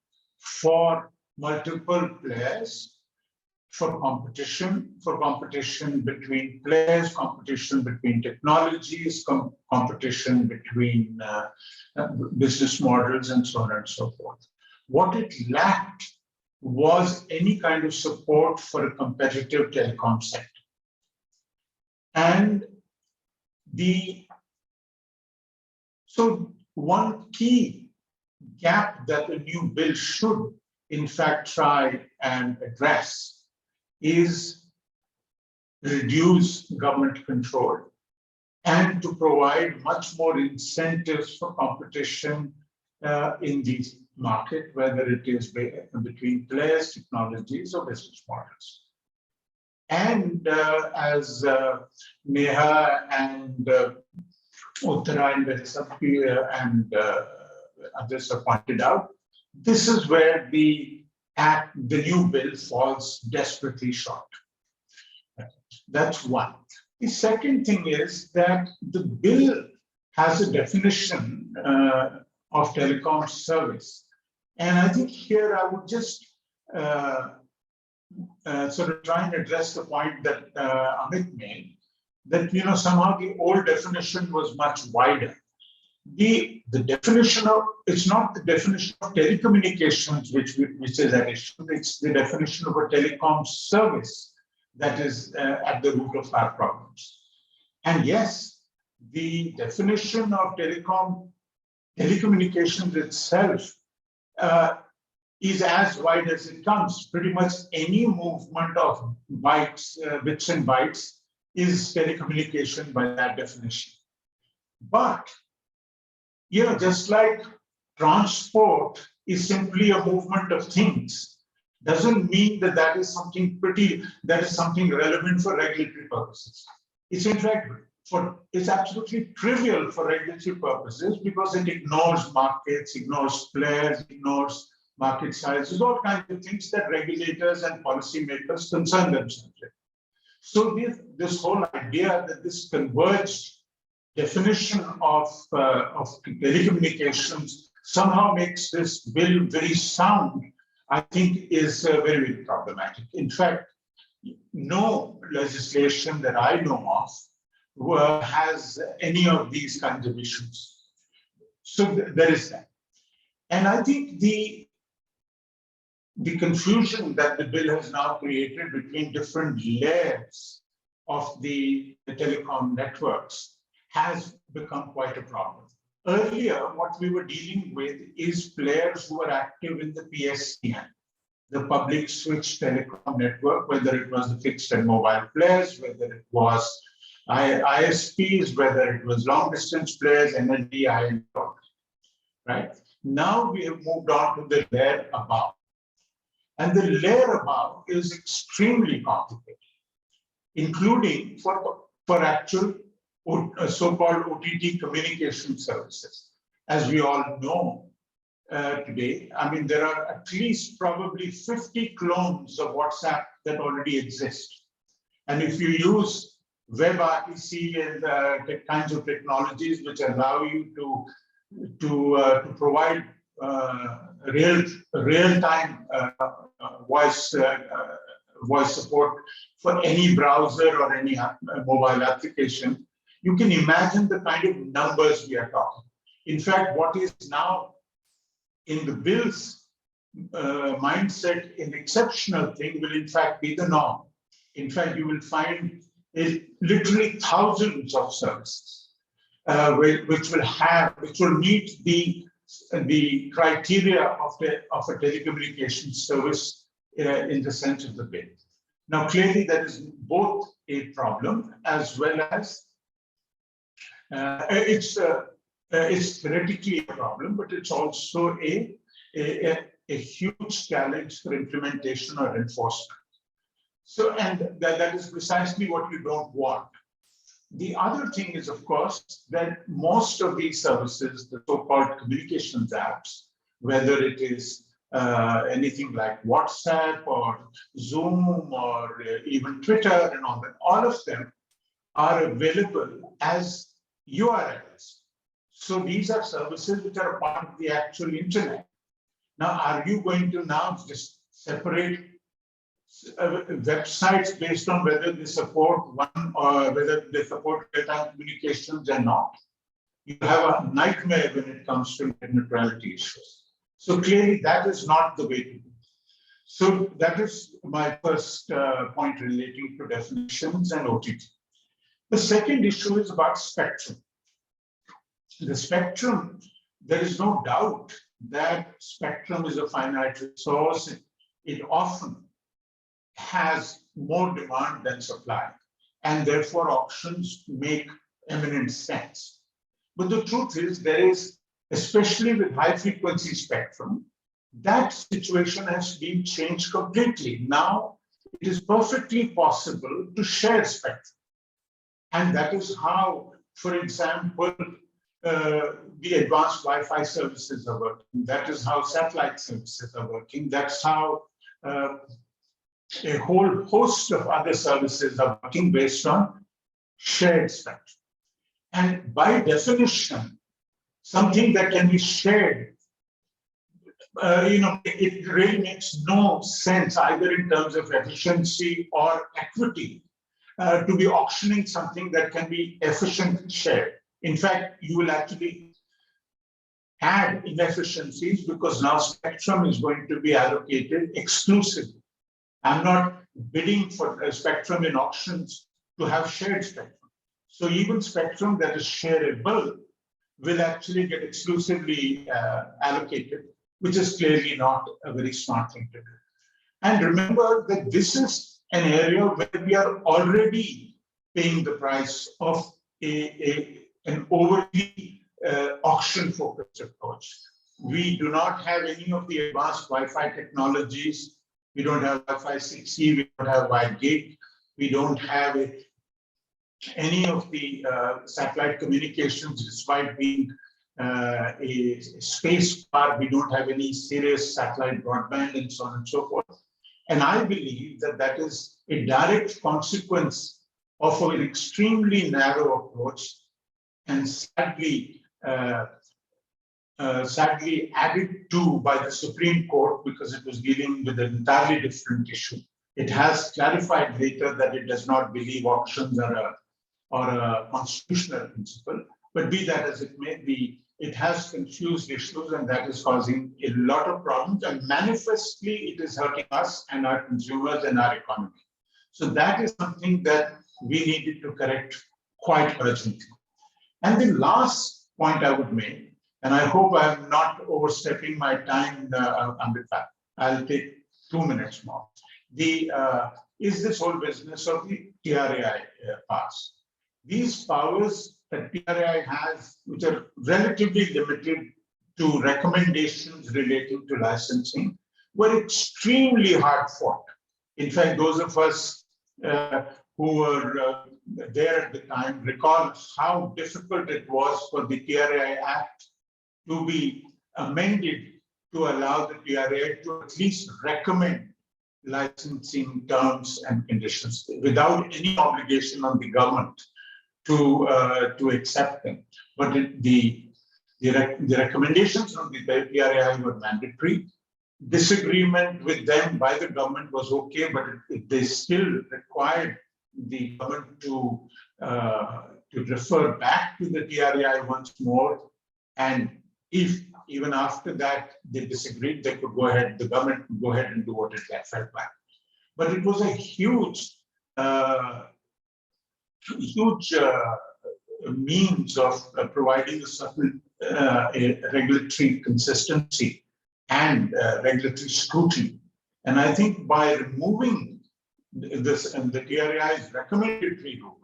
for multiple players, for competition between players, competition between technologies, competition between business models, and so on and so forth. What it lacked was any kind of support for a competitive telecom sector. And so one key gap that a new bill should, in fact, try and address is reduce government control and to provide much more incentives for competition in the market, whether it is between players, technologies, or business models. And as Neha and Uttara and others have pointed out, this is where the new bill falls desperately short. That's one. The second thing is that the bill has a definition of telecom service. And I think here I would just sort of try and address the point that Amit made, that somehow the old definition was much wider. The definition of, it's not the definition of telecommunications which is at issue, it's the definition of a telecom service that is at the root of our problems. And yes, the definition of telecommunications itself is as wide as it comes. Pretty much any movement of bytes, bits and bytes is telecommunication by that definition. But just like transport is simply a movement of things, doesn't mean that that is something relevant for regulatory purposes. It's in fact, it's absolutely trivial for regulatory purposes because it ignores markets, ignores players, ignores market sizes, all kinds of things that regulators and policymakers concern themselves with. So this whole idea that this converged definition of telecommunications somehow makes this bill very sound, I think is very, very problematic. In fact, no legislation that I know of has any of these kinds of issues. So there is that. And I think the confusion that the bill has now created between different layers of the telecom networks has become quite a problem. Earlier, what we were dealing with is players who are active in the PSTN, the public switch telecom network, whether it was the fixed and mobile players, whether it was ISPs, whether it was long distance players, NLD, and right? Now we have moved on to the layer above. And the layer above is extremely complicated, including for actual so-called OTT communication services. As we all know today, I mean, there are at least probably 50 clones of WhatsApp that already exist. And if you use WebRTC and kinds of technologies which allow you to provide real-time voice support for any browser or any mobile application, you can imagine the kind of numbers we are talking. In fact, what is now in the bill's mindset an exceptional thing will in fact be the norm. In fact, you will find literally thousands of services which will meet the criteria of a telecommunications service in the sense of the bill. Now, clearly, that is both a problem as well as it's theoretically a problem, but it's also a huge challenge for implementation or enforcement. So, and that is precisely what you don't want. The other thing is, of course, that most of these services, the so-called communications apps, whether it is anything like WhatsApp or Zoom or even Twitter and all that, all of them are available as URLs. So these are services which are a part of the actual internet. Now, are you going to now just separate websites based on whether they support one or whether they support real-time communications or not? You have a nightmare when it comes to net neutrality issues. So clearly that is not the way to do. So that is my first point relating to definitions and OTT. The second issue is about spectrum. The spectrum, there is no doubt that spectrum is a finite resource. It often has more demand than supply, and therefore auctions make eminent sense. But the truth is, there is, especially with high frequency spectrum, that situation has been changed completely. Now, it is perfectly possible to share spectrum. And that is how, for example, the advanced Wi-Fi services are working. That is how satellite services are working. That's how a whole host of other services are working based on shared spectrum. And by definition, something that can be shared it really makes no sense either in terms of efficiency or equity to be auctioning something that can be efficiently shared. In fact, you will actually add inefficiencies because now spectrum is going to be allocated exclusively. I'm not bidding for spectrum in auctions to have shared spectrum. So even spectrum that is shareable will actually get exclusively allocated, which is clearly not a very smart thing to do. And remember that this is an area where we are already paying the price of an overly auction-focused approach. We do not have any of the advanced Wi-Fi technologies. We don't have Wi-Fi 6E, we don't have wide gate, we don't have any of the satellite communications, despite being a space car, we don't have any serious satellite broadband and so on and so forth. And I believe that that is a direct consequence of an extremely narrow approach and sadly added to by the Supreme Court because it was dealing with an entirely different issue. It has clarified later that it does not believe auctions are a constitutional principle, but be that as it may be, it has confused issues and that is causing a lot of problems, and manifestly it is hurting us and our consumers and our economy. So that is something that we needed to correct quite urgently. And the last point I would make, and I hope I'm not overstepping my time, Amrita, I'll take 2 minutes more. Is this whole business of the TRAI pass. These powers that TRAI has, which are relatively limited to recommendations relating to licensing, were extremely hard fought. In fact, those of us who were there at the time recall how difficult it was for the TRAI Act to be amended to allow the TRAI to at least recommend licensing terms and conditions without any obligation on the government to accept them. But the recommendations from the TRAI were mandatory. Disagreement with them by the government was okay, but they still required the government to refer back to the TRAI once more. And if even after that they disagreed, they could go ahead, the government could go ahead and do what it felt like. But it was a huge means of providing a certain regulatory consistency and regulatory scrutiny. And I think by removing this and the TRAI's recommendatory rule,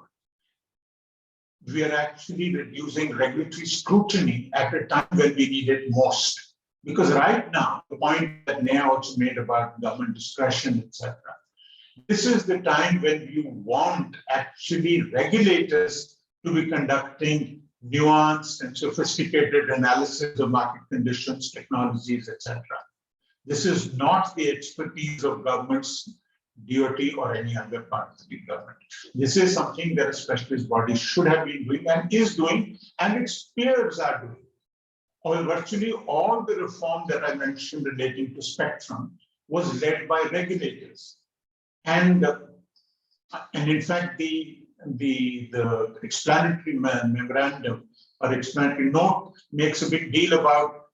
we are actually reducing regulatory scrutiny at a time when we need it most. Because right now, the point that Neha also made about government discretion, etc., this is the time when you want actually regulators to be conducting nuanced and sophisticated analysis of market conditions, technologies, etc. This is not the expertise of governments, DOT, or any other part of the government. This is something that a specialist body should have been doing and is doing, and its peers are doing. Or virtually all the reform that I mentioned relating to spectrum was led by regulators. And in fact, the explanatory memorandum or explanatory note makes a big deal about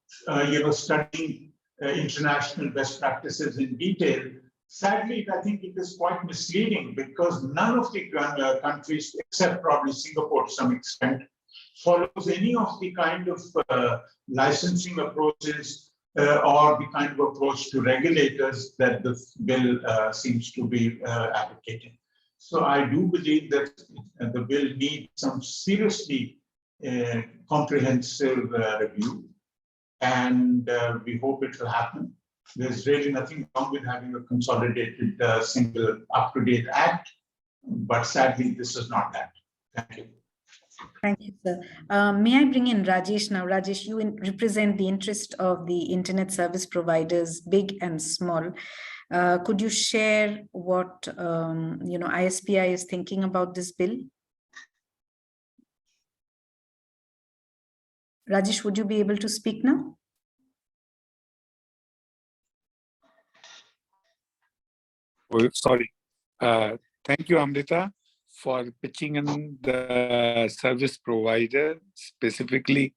studying international best practices in detail. Sadly, I think it is quite misleading because none of the countries, except probably Singapore to some extent, follows any of the kind of licensing approaches or the kind of approach to regulators that the bill seems to be advocating. So I do believe that the bill needs some seriously comprehensive review, and we hope it will happen. There's really nothing wrong with having a consolidated single up-to-date act, but sadly, this is not that. Thank you. Thank you, sir. May I bring in Rajesh now? Rajesh, you represent the interest of the internet service providers, big and small. Could you share what ISPI is thinking about this bill? Rajesh, would you be able to speak now? Oh, sorry. Thank you, Amrita, for pitching in the service provider, specifically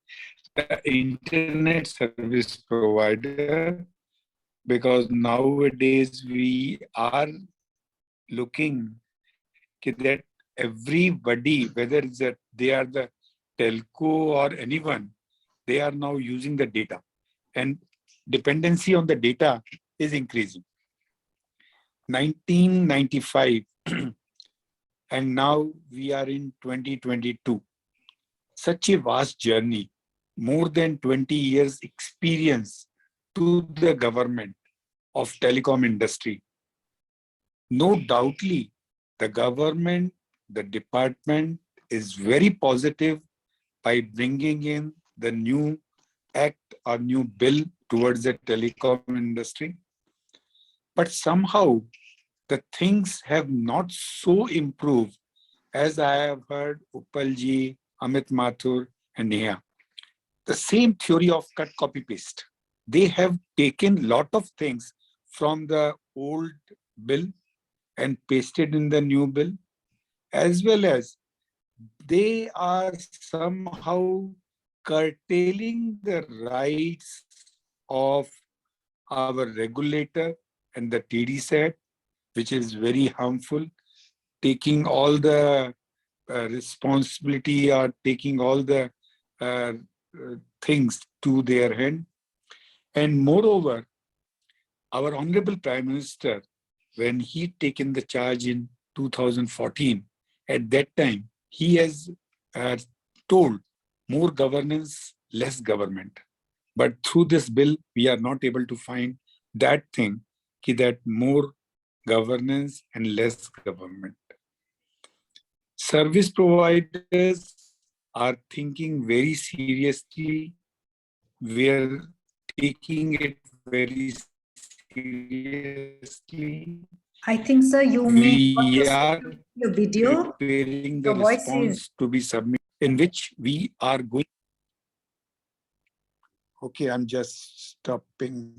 the internet service provider, because nowadays we are looking that everybody, whether they are the telco or anyone, they are now using the data, and dependency on the data is increasing. 1995 and now we are in 2022. Such a vast journey, more than 20 years experience to the government of telecom industry. No doubtly, the government, the department is very positive by bringing in the new act or new bill towards the telecom industry. But somehow the things have not so improved as I have heard Uppalji, Amit Mathur, and Neha. The same theory of cut, copy, paste. They have taken lot of things from the old bill and pasted in the new bill, as well as they are somehow curtailing the rights of our regulator and the TDSAT, which is very harmful, taking all the responsibility or taking all the things to their hand. And moreover, our Honorable Prime Minister, when he taken the charge in 2014, at that time, he has told more governance, less government. But through this bill, we are not able to find that thing, that more governance and less government. Service providers are thinking very seriously. We are taking it very seriously. I think, sir, you may want We to are switch your video. preparing the Your voice is... response to be submitted, in which we are going. Okay, I'm just stopping.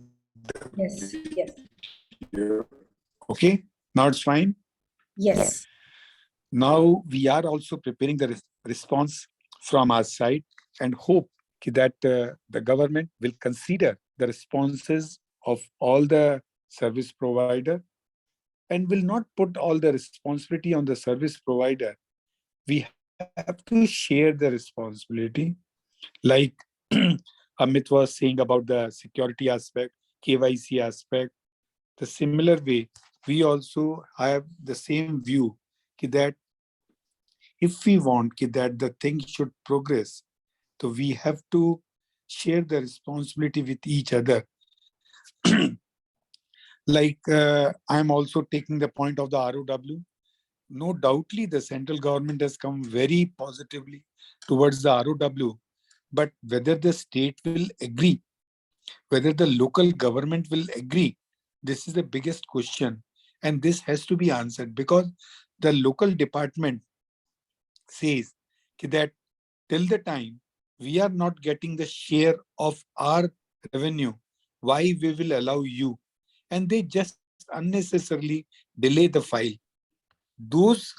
Yes, yes. Okay, now it's fine. Yes. Now we are also preparing the response from our side and hope that the government will consider the responses of all the service provider and will not put all the responsibility on the service provider. We have to share the responsibility. Like Amit was saying about the security aspect, KYC aspect. The similar way, we also have the same view that if we want that the thing should progress, so we have to share the responsibility with each other. Like I'm also taking the point of the ROW. No doubtly, the central government has come very positively towards the ROW, but whether the state will agree, whether the local government will agree, this is the biggest question. And this has to be answered because the local department says that till the time we are not getting the share of our revenue, why we will allow you? And they just unnecessarily delay the file. Those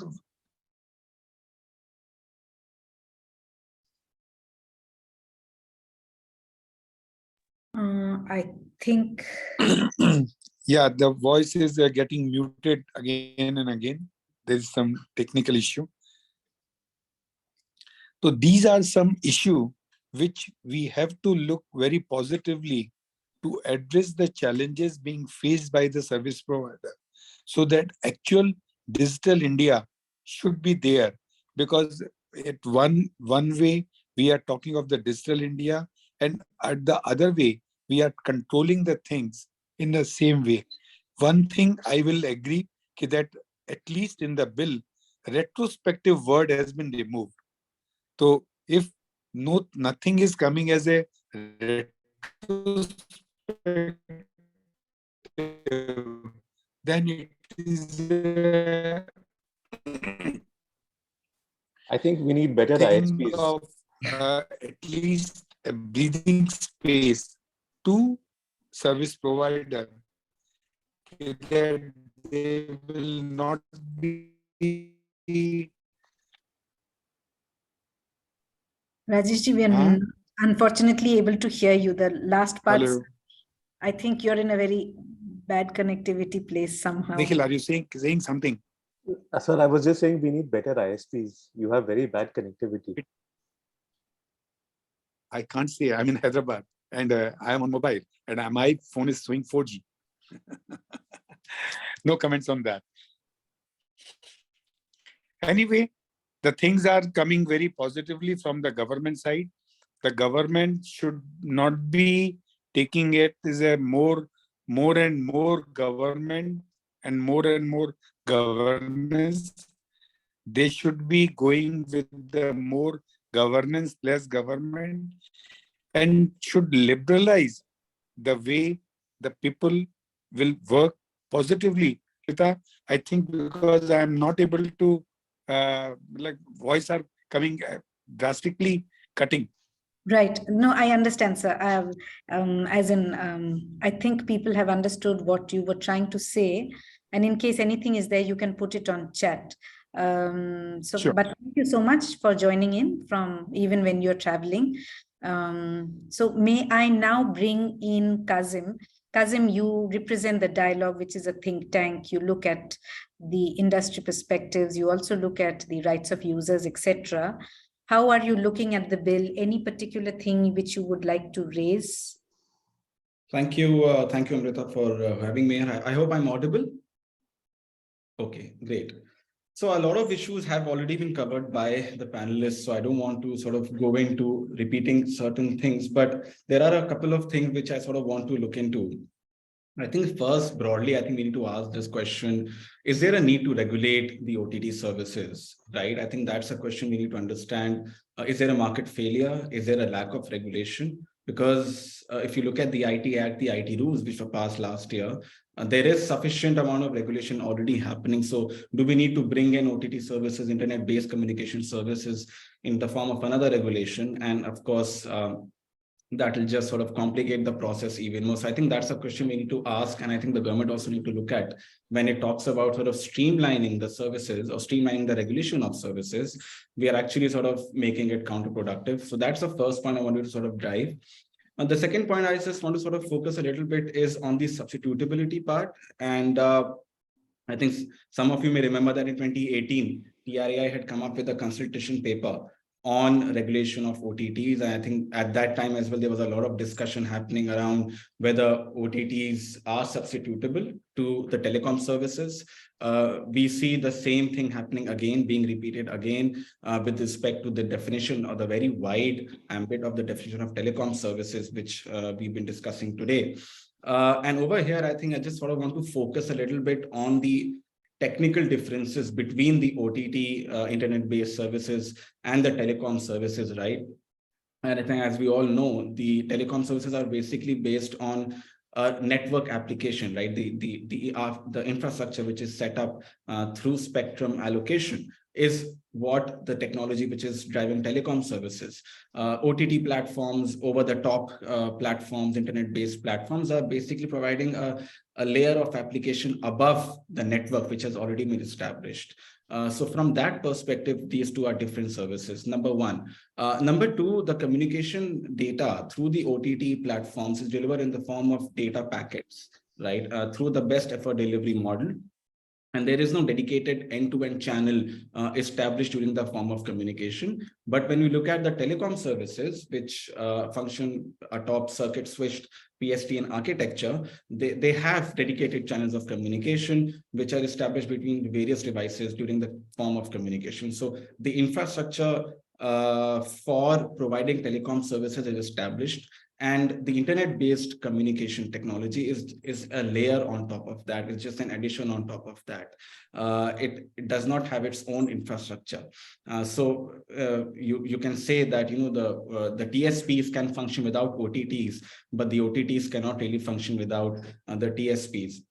I think... yeah, the voice is getting muted again and again. There is some technical issue. So these are some issues which we have to look very positively to address the challenges being faced by the service provider, so that actual digital India should be there. Because at one way, we are talking of the digital India, and at the other way, we are controlling the things in the same way. One thing I will agree that at least in the bill, retrospective word has been removed. So if nothing is coming as a retrospective, then it is I think we need better thing ISPs. of at least a breathing space to service provider, that they will not be. Rajeshji, we are unfortunately able to hear you. The last parts, Hello. I think you're in a very bad connectivity place somehow. Nikhil, are you saying something? Sir, I was just saying we need better ISPs. You have very bad connectivity. I can't say. I'm in Hyderabad and I am on mobile and my phone is showing 4G. No comments on that. Anyway, the things are coming very positively from the government side. The government should not be taking it as a more and more government and more governance. They should be going with the more governance, less government, and should liberalize the way the people will work positively. Ihita, I think because I am not able to, voice are coming drastically cutting. Right. No, I understand, sir. I think people have understood what you were trying to say. And in case anything is there, you can put it on chat. Sure. But thank you so much for joining in from even when you're traveling. So may I now bring in Kazim. Kazim, you represent the Dialogue, which is a think tank. You look at the industry perspectives. You also look at the rights of users, etc. How are you looking at the bill? Any particular thing which you would like to raise? Thank you, Amrita, for having me. I hope I'm audible. Okay, great. So a lot of issues have already been covered by the panelists, so I don't want to sort of go into repeating certain things, but there are a couple of things which I sort of want to look into. I think first, broadly, I think we need to ask this question, is there a need to regulate the OTT services, right? I think that's a question we need to understand. Is there a market failure? Is there a lack of regulation? Because if you look at the IT Act, the IT rules, which were passed last year, there is sufficient amount of regulation already happening. So do we need to bring in OTT services, internet-based communication services in the form of another regulation? And of course, that will just sort of complicate the process even more. So I think that's a question we need to ask. And I think the government also need to look at when it talks about sort of streamlining the services or streamlining the regulation of services, we are actually sort of making it counterproductive. So that's the first point I wanted to sort of drive. And the second point I just want to sort of focus a little bit is on the substitutability part. And I think some of you may remember that in 2018, TRAI had come up with a consultation paper on regulation of OTTs. And I think at that time as well, there was a lot of discussion happening around whether OTTs are substitutable to the telecom services. We see the same thing happening again, being repeated again with respect to the definition or the very wide ambit of the definition of telecom services, which we've been discussing today. And over here, I think I just sort of want to focus a little bit on the technical differences between the OTT internet-based services and the telecom services, right? And I think, as we all know, the telecom services are basically based on a network application, right? The infrastructure which is set up through spectrum allocation is what the technology which is driving telecom services. OTT platforms, over-the-top platforms, internet-based platforms are basically providing a layer of application above the network which has already been established. So from that perspective, these two are different services, number one. Number two, the communication data through the OTT platforms is delivered in the form of data packets, right? Through the best effort delivery model. And there is no dedicated end-to-end channel established during the form of communication. But when we look at the telecom services, which function atop circuit switched PSTN architecture, they have dedicated channels of communication, which are established between various devices during the form of communication. So the infrastructure for providing telecom services is established. And the internet-based communication technology is a layer on top of that. It's just an addition on top of that. It does not have its own infrastructure. So you can say that the TSPs can function without OTTs, but the OTTs cannot really function without the TSPs.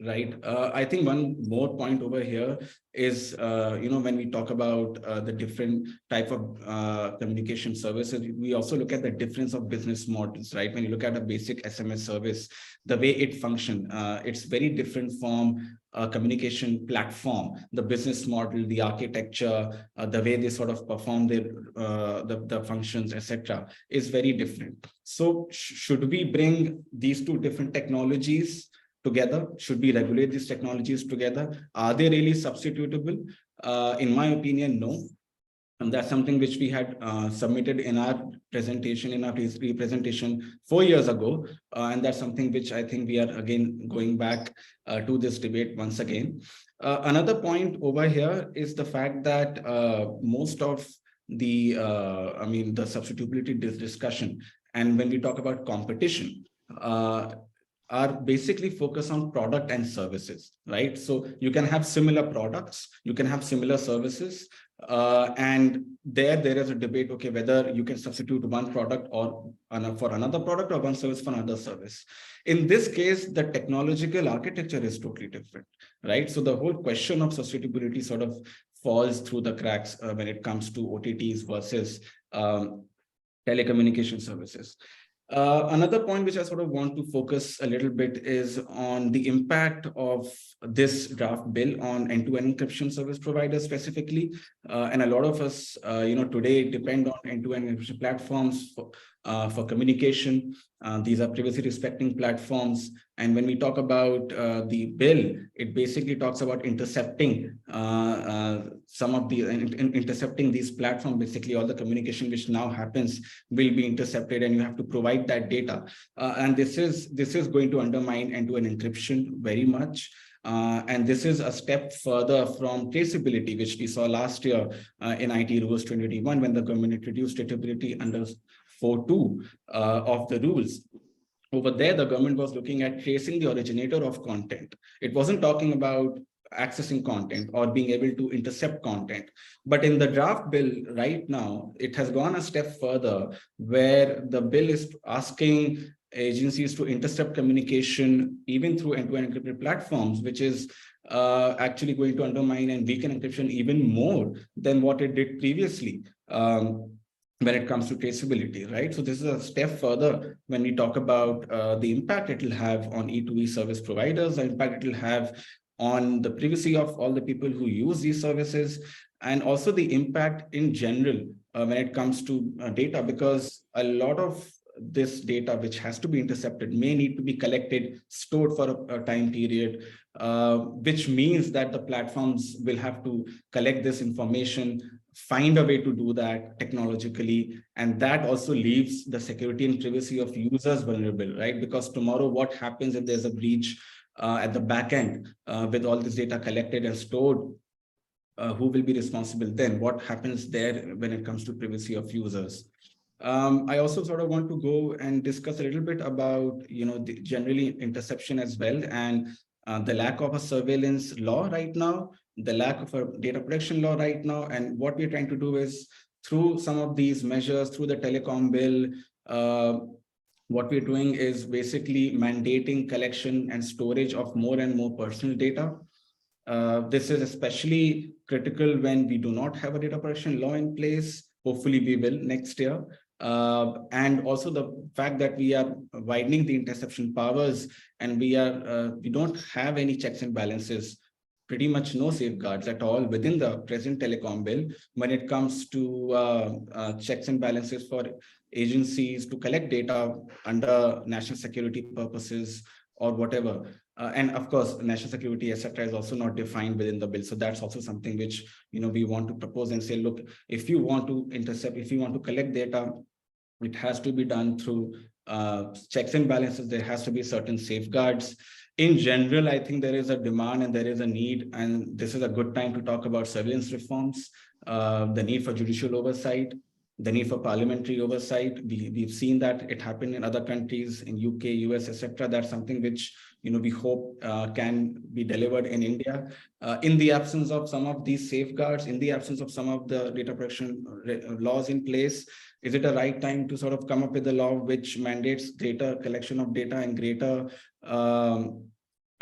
right? I think one more point over here is, when we talk about the different type of communication services, we also look at the difference of business models, right? When you look at a basic SMS service, the way it functions, it's very different from a communication platform. The business model, the architecture, the way they sort of perform their the functions, etc., is very different. So should we bring these two different technologies together? Should we regulate these technologies together? Are they really substitutable? In my opinion, no. And that's something which we had submitted in our presentation, in our presentation 4 years ago. And that's something which I think we are again going back to this debate once again. Another point over here is the fact that most of the, the substitutability discussion, and when we talk about competition, are basically focused on product and services, right? So you can have similar products, you can have similar services, and there is a debate, okay, whether you can substitute one product or for another product or one service for another service. In this case, the technological architecture is totally different, right? So the whole question of substitutability sort of falls through the cracks when it comes to OTTs versus telecommunication services. Another point which I sort of want to focus a little bit is on the impact of this draft bill on end-to-end encryption service providers specifically. And a lot of us, today depend on end-to-end encryption platforms for communication. These are privacy respecting platforms. And when we talk about the bill, it basically talks about intercepting some of the intercepting these platforms. Basically, all the communication which now happens will be intercepted, and you have to provide that data. And this is going to undermine end-to-end encryption very much. And this is a step further from traceability, which we saw last year in IT rules 2021, when the government introduced traceability under 4.2 of the rules. Over there, the government was looking at tracing the originator of content. It wasn't talking about accessing content or being able to intercept content. But in the draft bill right now, it has gone a step further, where the bill is asking agencies to intercept communication even through end-to-end encrypted platforms, which is actually going to undermine and weaken encryption even more than what it did previously. When it comes to traceability, right? So this is a step further when we talk about the impact it will have on E2E service providers, the impact it will have on the privacy of all the people who use these services, and also the impact in general when it comes to data, because a lot of this data which has to be intercepted may need to be collected, stored for a time period, which means that the platforms will have to collect this information, find a way to do that technologically, and that also leaves the security and privacy of users vulnerable, right? Because tomorrow, what happens if there's a breach at the back end with all this data collected and stored? Who will be responsible then? What happens there when it comes to privacy of users? I also sort of want to go and discuss a little bit about, the generally interception as well, and the lack of a surveillance law right now, the lack of a data protection law right now. And what we're trying to do is, through some of these measures, through the telecom bill, what we're doing is basically mandating collection and storage of more and more personal data. This is especially critical when we do not have a data protection law in place. Hopefully we will next year. And also the fact that we are widening the interception powers, and we don't have any checks and balances, pretty much no safeguards at all within the present telecom bill when it comes to checks and balances for agencies to collect data under national security purposes or whatever. And of course, national security, etc., is also not defined within the bill. So that's also something which we want to propose and say, look, if you want to intercept, if you want to collect data, it has to be done through checks and balances. There has to be certain safeguards. In general, I think there is a demand and there is a need, and this is a good time to talk about surveillance reforms, the need for judicial oversight, the need for parliamentary oversight. We've seen that it happened in other countries, in UK, US, etc. That's something which we hope can be delivered in India. In the absence of some of these safeguards, in the absence of some of the data protection laws in place, is it a right time to sort of come up with a law which mandates greater collection of data and greater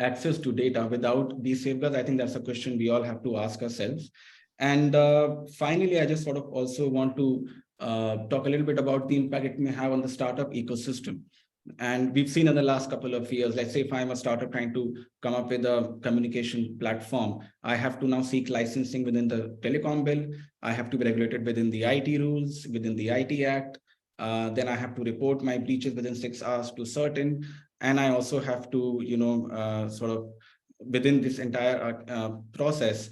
access to data without these safeguards? I think that's a question we all have to ask ourselves. And finally, I just sort of also want to talk a little bit about the impact it may have on the startup ecosystem. And we've seen in the last couple of years, let's say if I'm a startup trying to come up with a communication platform, I have to now seek licensing within the Telecom Bill. I have to be regulated within the IT rules, within the IT Act. Then I have to report my breaches within 6 hours to certain. And I also have to, sort of within this entire process,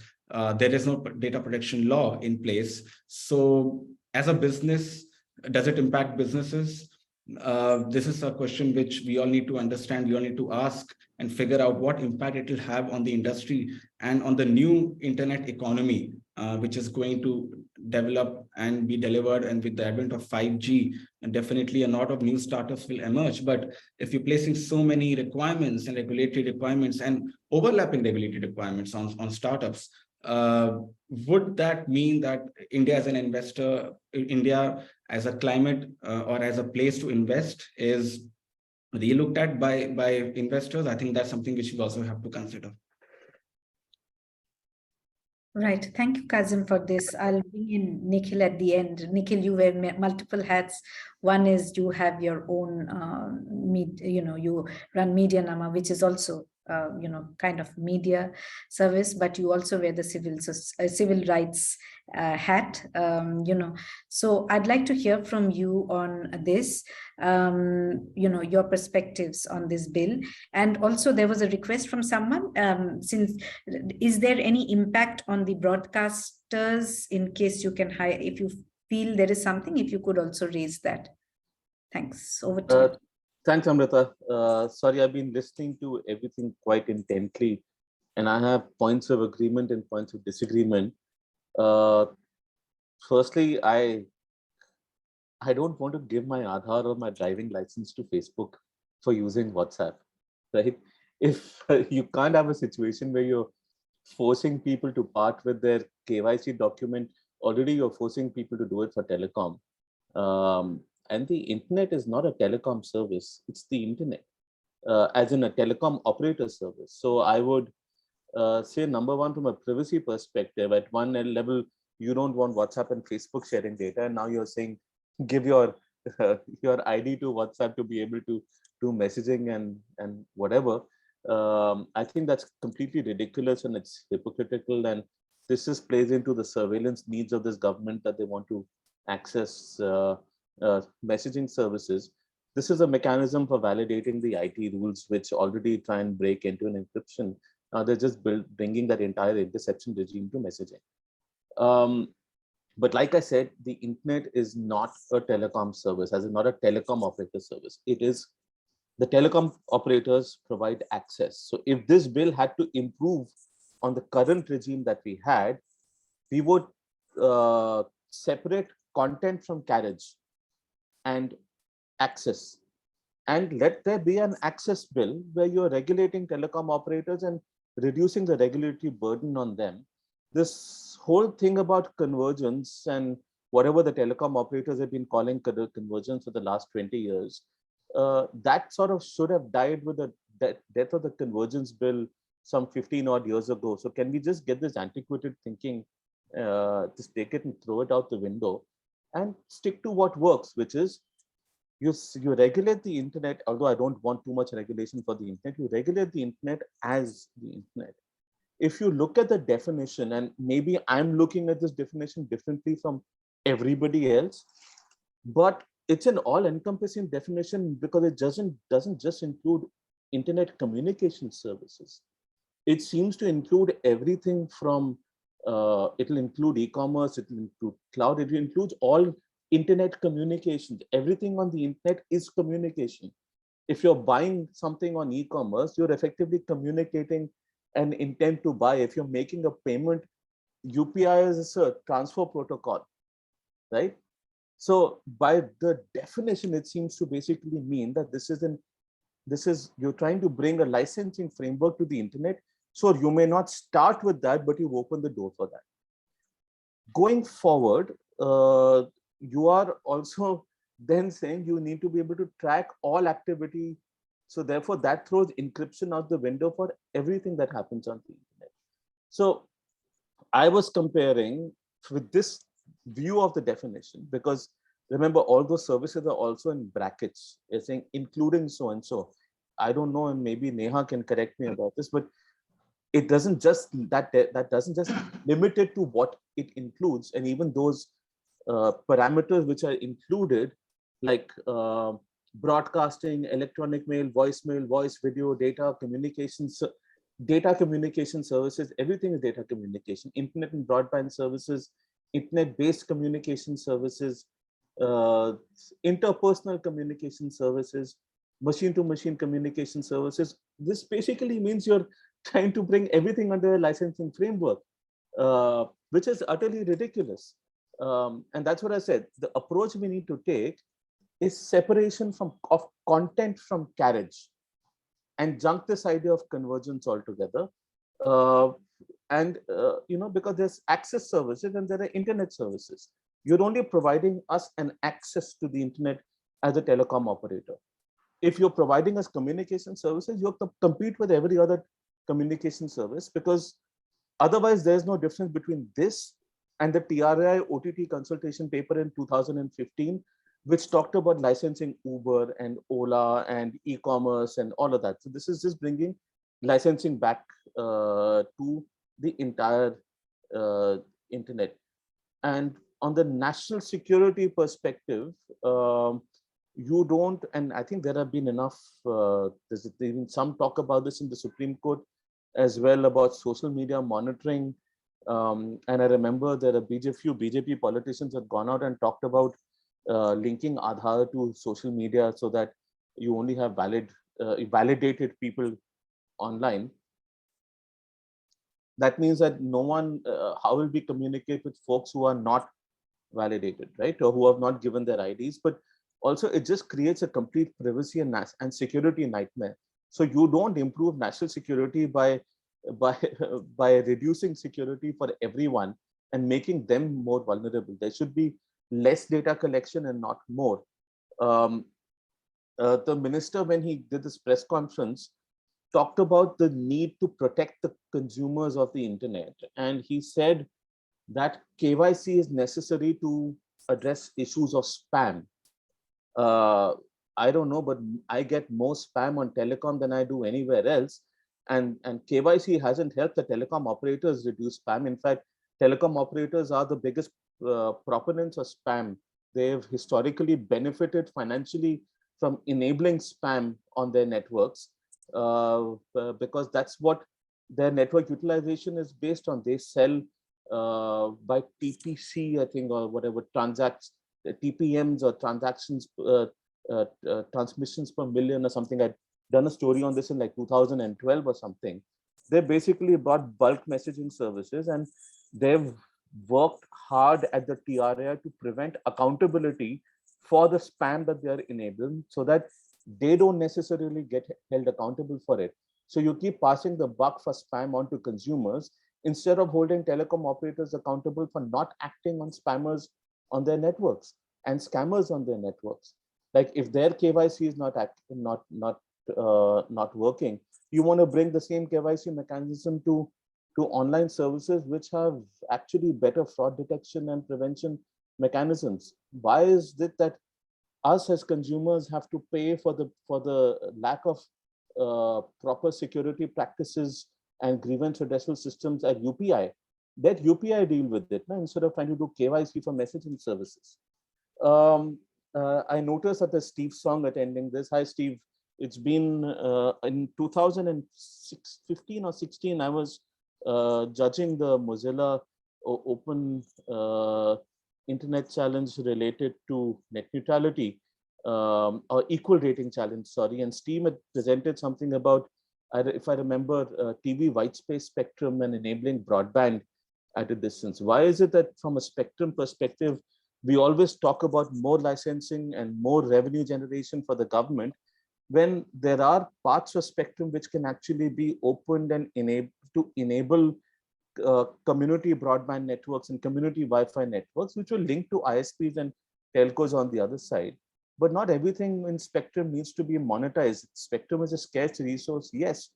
there is no data protection law in place. So as a business, does it impact businesses? This is a question which we all need to understand, we all need to ask and figure out what impact it will have on the industry and on the new internet economy, which is going to develop and be delivered. And with the advent of 5G, and definitely a lot of new startups will emerge. But if you're placing so many requirements and regulatory requirements and overlapping regulatory requirements on startups, would that mean that India as an investor, India as a climate or as a place to invest is re-looked at by investors? I think that's something which we also have to consider. Right. Thank you, Kazim, for this. I'll bring in Nikhil at the end. Nikhil, you wear multiple hats. One is you have your own, you run Media Nama, which is also, kind of media service, but you also wear the civil rights hat, So I'd like to hear from you on this, your perspectives on this bill. And also there was a request from someone, is there any impact on the broadcasters in case you can hire, if you feel there is something, if you could also raise that. Thanks. Over to you. Thanks, Amrita. Sorry, I've been listening to everything quite intently, and I have points of agreement and points of disagreement. Firstly, I don't want to give my Aadhaar or my driving license to Facebook for using WhatsApp, right? If you can't have a situation where you're forcing people to part with their KYC document, already you're forcing people to do it for telecom. And the internet is not a telecom service, it's the internet, as in a telecom operator service. So I would say, number one, from a privacy perspective, at one level, you don't want WhatsApp and Facebook sharing data. And now you're saying, give your ID to WhatsApp to be able to do messaging and whatever. I think that's completely ridiculous and it's hypocritical. And this just plays into the surveillance needs of this government, that they want to access messaging services. This is a mechanism for validating the IT rules, which already try and break into an encryption. Now they're just bringing that entire interception regime to messaging. But like I said, the internet is not a telecom service, as in not a telecom operator service. It is the telecom operators provide access. So if this bill had to improve on the current regime that we had, we would separate content from carriage and access, and let there be an access bill where you're regulating telecom operators and reducing the regulatory burden on them. This whole thing about convergence and whatever the telecom operators have been calling convergence for the last 20 years, that sort of should have died with the death of the convergence bill some 15 odd years ago. So can we just get this antiquated thinking, just take it and throw it out the window and stick to what works, which is you regulate the internet, although I don't want too much regulation for the internet, you regulate the internet as the internet. If you look at the definition, and maybe I'm looking at this definition differently from everybody else, but it's an all-encompassing definition because it doesn't just include internet communication services. It seems to include everything from, it'll include e-commerce, it'll include cloud, it includes all internet communications. Everything on the internet is communication. If you're buying something on e-commerce, you're effectively communicating an intent to buy. If you're making a payment, UPI is a transfer protocol, right? So by the definition, it seems to basically mean that you're trying to bring a licensing framework to the internet. So you may not start with that, but you've opened the door for that. Going forward, you are also then saying you need to be able to track all activity So therefore, that throws encryption out the window for everything that happens on the internet. So I was comparing with this view of the definition, because remember, all those services are also in brackets. It's saying including so and so. I don't know, and maybe Neha can correct me about this, but it doesn't just that doesn't just limit it to what it includes, and even those parameters which are included, like broadcasting, electronic mail, voicemail, voice, video, data communication services, everything is data communication, internet and broadband services, internet-based communication services, interpersonal communication services, machine-to-machine communication services. This basically means you're trying to bring everything under a licensing framework, which is utterly ridiculous. And that's what I said. The approach we need to take is separation of content from carriage, and junk this idea of convergence altogether. Because there's access services and there are internet services. You're only providing us an access to the internet as a telecom operator. If you're providing us communication services, you have to compete with every other communication service, because otherwise there's no difference between this and the TRAI OTT consultation paper in 2015, which talked about licensing Uber and Ola and e-commerce and all of that. So this is just bringing licensing back to the entire internet. And on the national security perspective, you don't, and I think there have been enough, there's even some talk about this in the Supreme Court as well, about social media monitoring. And I remember there are few BJP politicians have gone out and talked about linking Aadhaar to social media so that you only have validated people online. That means that no one, how will we communicate with folks who are not validated, right? Or who have not given their IDs? But also it just creates a complete privacy and security nightmare. So you don't improve national security by reducing security for everyone and making them more vulnerable. There should be less data collection and not more. The minister, when he did this press conference, talked about the need to protect the consumers of the internet. And he said that KYC is necessary to address issues of spam. I don't know, but I get more spam on telecom than I do anywhere else. And KYC hasn't helped the telecom operators reduce spam. In fact, telecom operators are the biggest proponents of spam. They've historically benefited financially from enabling spam on their networks, because that's what their network utilization is based on. They sell by TPC, I think, or whatever, TPMs or transactions, transmissions per million or something. I'd done a story on this in like 2012 or something. They basically bought bulk messaging services, and they've worked hard at the TRAI to prevent accountability for the spam that they are enabling, so that they don't necessarily get held accountable for it. So you keep passing the buck for spam on to consumers instead of holding telecom operators accountable for not acting on spammers on their networks and scammers on their networks. Like if their KYC is not working, you want to bring the same KYC mechanism to online services which have actually better fraud detection and prevention mechanisms. Why is it that us as consumers have to pay for the lack of proper security practices and grievance redressal systems at UPI? Let UPI deal with it, instead of trying to do KYC for messaging services. I noticed that there's Steve Song attending this. Hi, Steve. It's been in 2015 or 16, I was judging the Mozilla Open Internet Challenge related to net neutrality, or equal rating challenge, sorry. And Steve had presented something about, if I remember, TV white space spectrum and enabling broadband at a distance. Why is it that from a spectrum perspective, we always talk about more licensing and more revenue generation for the government, when there are parts of spectrum which can actually be opened and enable community broadband networks and community Wi-Fi networks, which will link to ISPs and telcos on the other side? but not everything in spectrum needs to be monetized. Spectrum is a scarce resource, yes,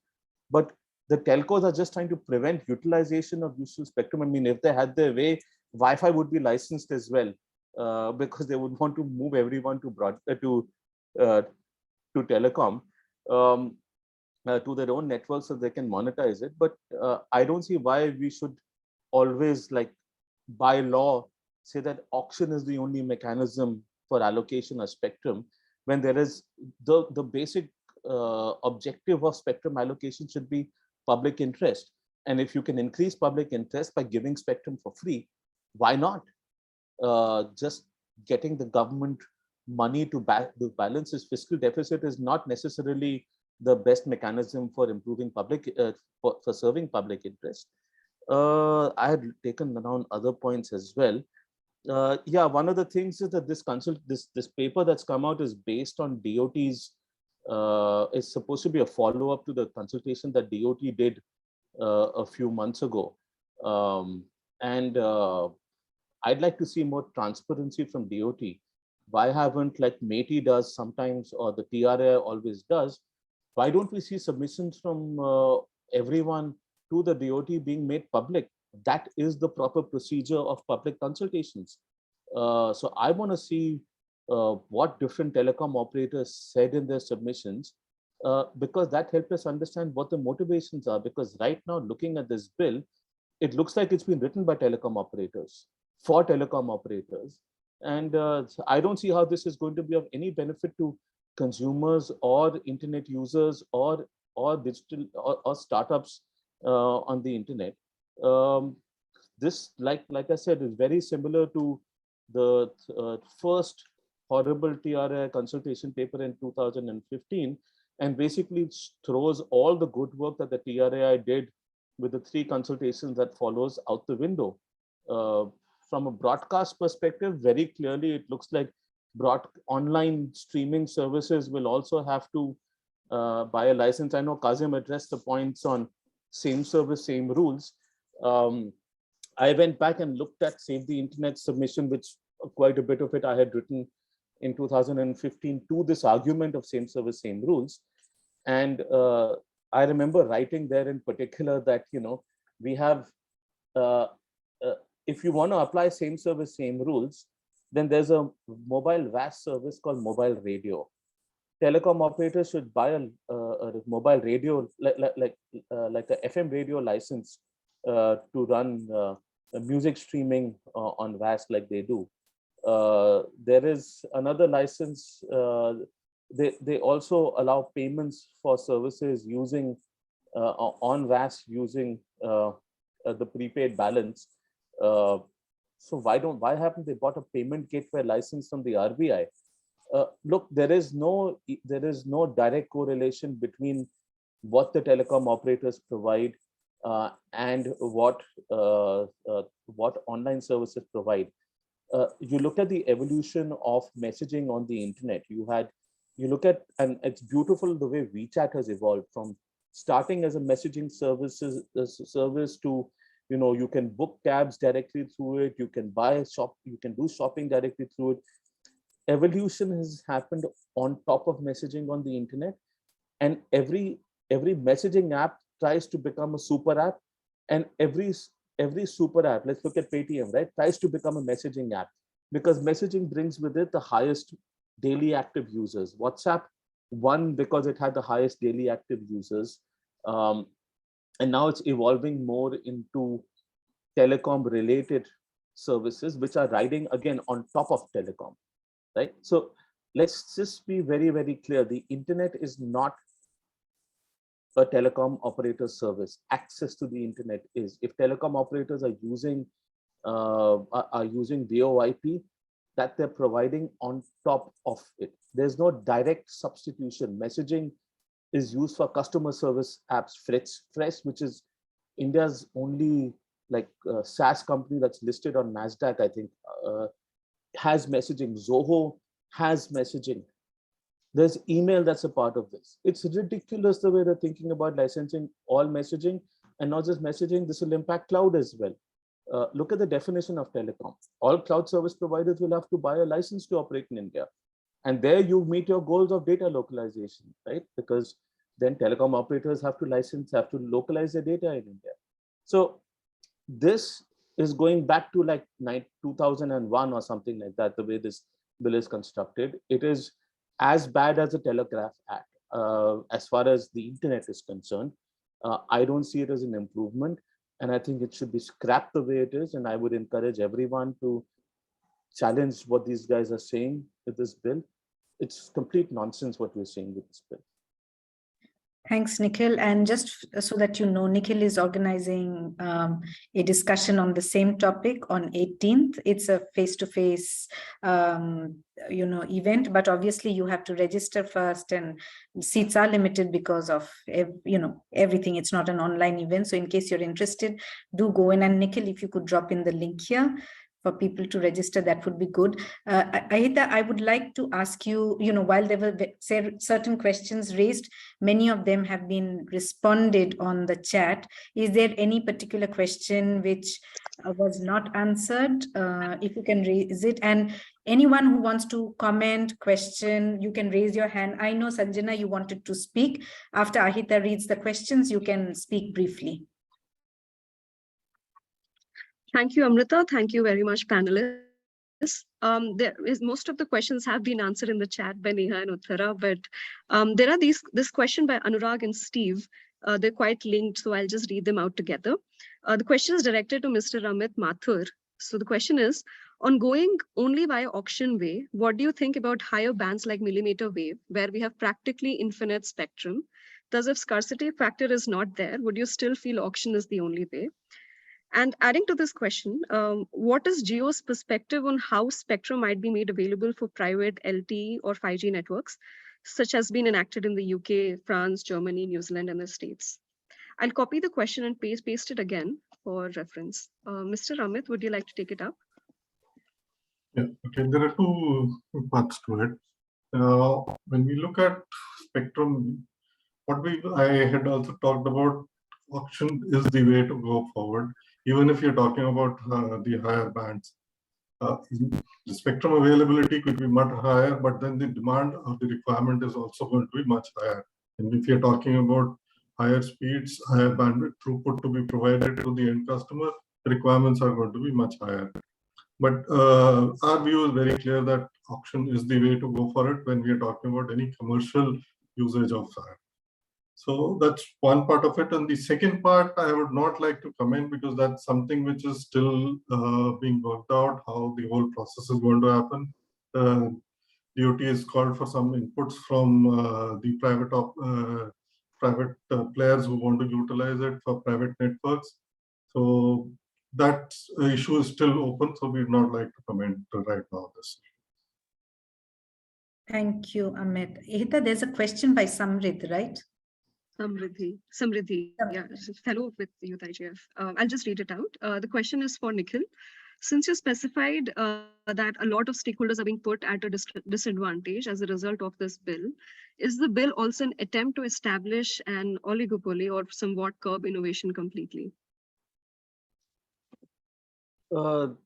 but the telcos are just trying to prevent utilization of useful spectrum. I mean, if they had their way, Wi-Fi would be licensed as well, because they would want to move everyone to telecom, to their own network so they can monetize it. But I don't see why we should always, like, by law, say that auction is the only mechanism for allocation of spectrum, when there is the basic objective of spectrum allocation should be public interest. And if you can increase public interest by giving spectrum for free, why not? Just getting the government money to balance its fiscal deficit is not necessarily the best mechanism for improving public, for serving public interest. I had taken down other points as well. Yeah, one of the things is that this paper that's come out is based on DOT's. It's supposed to be a follow-up to the consultation that DOT did a few months ago, and I'd like to see more transparency from DOT. Why haven't, like MeitY does sometimes, or the TRA always does, why don't we see submissions from everyone to the DOT being made public? That is the proper procedure of public consultations. So I want to see what different telecom operators said in their submissions, because that helps us understand what the motivations are. Because right now, looking at this bill, it looks like it's been written by telecom operators for telecom operators. And I don't see how this is going to be of any benefit to consumers or internet users or digital or startups on the internet. This, like I said, is very similar to the first horrible TRA consultation paper in 2015, and basically throws all the good work that the TRAI did with the 3 consultations that follows out the window. From a broadcast perspective, very clearly, it looks like online streaming services will also have to buy a license. I know Kazim addressed the points on same service, same rules. I went back and looked at Save the Internet submission, which quite a bit of it I had written in 2015 to this argument of same service, same rules. And I remember writing there in particular that, we have, if you want to apply same service, same rules, then there's a mobile VAS service called mobile radio. Telecom operators should buy a mobile radio, like a FM radio license to run music streaming on VAS like they do. There is another license. They also allow payments for services using on VAS using the prepaid balance. So why haven't they bought a payment gateway license from the RBI? Look, there is no direct correlation between what the telecom operators provide and what online services provide. You look at the evolution of messaging on the internet. You look at, and it's beautiful the way WeChat has evolved from starting as a messaging service to, you can book cabs directly through it. You can you can do shopping directly through it. Evolution has happened on top of messaging on the internet, and every messaging app tries to become a super app, and every super app, let's look at Paytm, right, tries to become a messaging app, because messaging brings with it the highest daily active users. WhatsApp won because it had the highest daily active users, and now it's evolving more into telecom related services, which are riding again on top of telecom. Right. So let's just be very, very clear. The internet is not a telecom operator service. Access to the internet is. If telecom operators are using VoIP, that they're providing on top of it. There's no direct substitution. Messaging is used for customer service apps. Fresh, which is India's only SaaS company that's listed on NASDAQ, I think. Has messaging. Zoho has messaging. There's email that's a part of this. It's ridiculous the way they're thinking about licensing all messaging, and not just messaging. This will impact cloud as well. Look at the definition of telecom. All cloud service providers will have to buy a license to operate in India. And there you meet your goals of data localization, right? Because then telecom operators have to localize their data in India. So this is going back to like 2001 or something like that, the way this bill is constructed. It is as bad as the Telegraph Act as far as the internet is concerned. I don't see it as an improvement, and I think it should be scrapped the way it is. And I would encourage everyone to challenge what these guys are saying with this bill. It's complete nonsense what we're saying with this bill. Thanks, Nikhil. And just so that you know, Nikhil is organizing a discussion on the same topic on 18th. It's a face-to-face, event, but obviously you have to register first, and seats are limited because of, everything. It's not an online event. So in case you're interested, do go in. And Nikhil, if you could drop in the link here for people to register, that would be good. Ihita, I would like to ask you, while there were certain questions raised, many of them have been responded on the chat. Is there any particular question which was not answered? If you can raise it. And anyone who wants to comment, question, you can raise your hand. I know, Sanjana, you wanted to speak. After Ihita reads the questions, you can speak briefly. Thank you, Amrita. Thank you very much, panelists. Most of the questions have been answered in the chat by Neha and Uttara, but there are this question by Anurag and Steve. They're quite linked, so I'll just read them out together. The question is directed to Mr. Amit Mathur. So the question is, on going only via auction way, what do you think about higher bands like millimeter wave, where we have practically infinite spectrum? Thus, if scarcity factor is not there, would you still feel auction is the only way? And adding to this question, what is Jio's perspective on how spectrum might be made available for private LTE or 5G networks, such as been enacted in the UK, France, Germany, New Zealand, and the States? I'll copy the question and paste it again for reference. Mr. Amit, would you like to take it up? Yeah, okay, there are two parts to it. When we look at spectrum, I had also talked about, auction is the way to go forward. Even if you're talking about the higher bands, the spectrum availability could be much higher, but then the demand of the requirement is also going to be much higher. And if you're talking about higher speeds, higher bandwidth throughput to be provided to the end customer, the requirements are going to be much higher. But our view is very clear that auction is the way to go for it when we are talking about any commercial usage of that. So that's one part of it. And the second part, I would not like to comment because that's something which is still being worked out, how the whole process is going to happen. DOT has called for some inputs from the private players who want to utilize it for private networks. So that issue is still open, so we'd not like to comment right now on this. Thank you, Amit. Ihita, there's a question by Samrid, right? Samrridhi, yeah, fellow with Youth IGF. I'll just read it out. The question is for Nikhil. Since you specified that a lot of stakeholders are being put at a disadvantage as a result of this bill, is the bill also an attempt to establish an oligopoly or somewhat curb innovation completely? An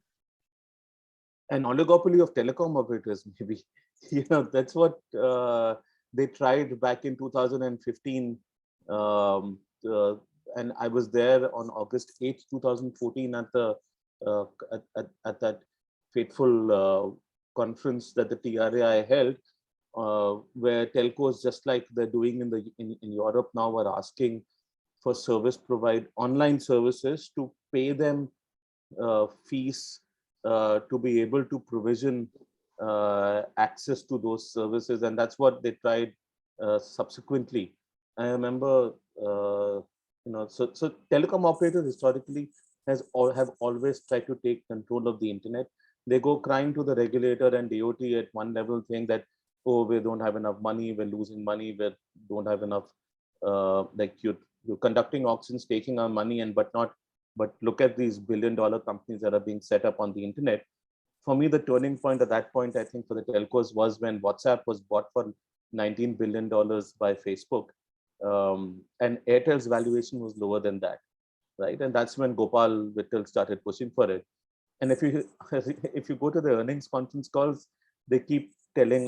oligopoly of telecom operators, maybe. That's what they tried back in 2015. And I was there on August 8th, 2014 at the at that fateful conference that the TRAI held, where telcos, just like they're doing in Europe now, are asking for online services to pay them fees to be able to provision access to those services, and that's what they tried subsequently. I remember, so telecom operators historically have always tried to take control of the internet. They go crying to the regulator and DOT at one level, saying that, oh, we don't have enough money, we're losing money, we don't have enough, like you're conducting auctions, taking our money, but look at these billion-dollar companies that are being set up on the internet. For me, the turning point at that point, I think, for the telcos was when WhatsApp was bought for $19 billion by Facebook. And Airtel's valuation was lower than that, right? And that's when Gopal Vittal started pushing for it. And if you go to the earnings conference calls, they keep telling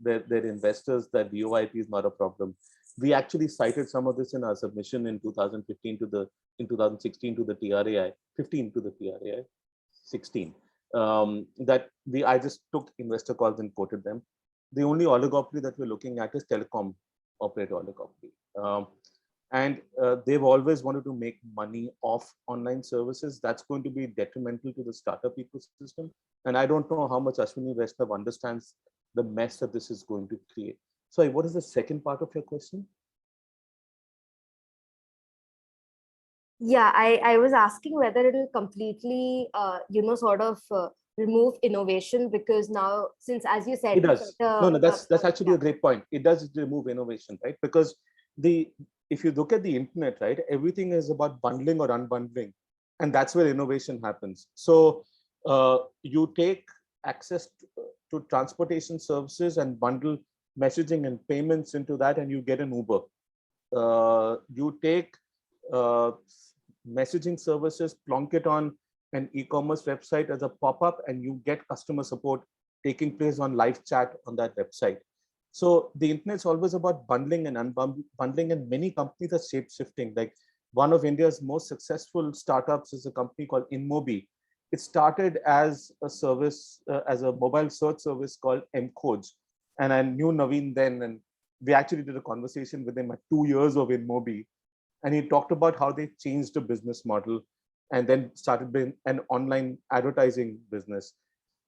their investors that VoIP is not a problem. We actually cited some of this in our submission in 2016 to the TRAI, 15 to the TRAI, 16. I just took investor calls and quoted them. The only oligopoly that we're looking at is telecom operator oligopoly. And they've always wanted to make money off online services. That's going to be detrimental to the startup ecosystem. And I don't know how much Ashwini Vaishnav understands the mess that this is going to create. Sorry, what is the second part of your question? Yeah, I was asking whether it will completely, remove innovation, because now, since, as you said, it does. No, that's actually a great point. It does remove innovation, right? Because if you look at the internet, right, everything is about bundling or unbundling, and that's where innovation happens. So you take access to transportation services and bundle messaging and payments into that, and you get an Uber. You take messaging services, plonk it on an e-commerce website as a pop-up, and you get customer support taking place on live chat on that website. So the internet's always about bundling and unbundling, and many companies are shape-shifting. Like one of India's most successful startups is a company called InMobi. It started as a service, as a mobile search service called mCodes. And I knew Naveen then, and we actually did a conversation with him at 2 years of InMobi. And he talked about how they changed the business model and then started being an online advertising business.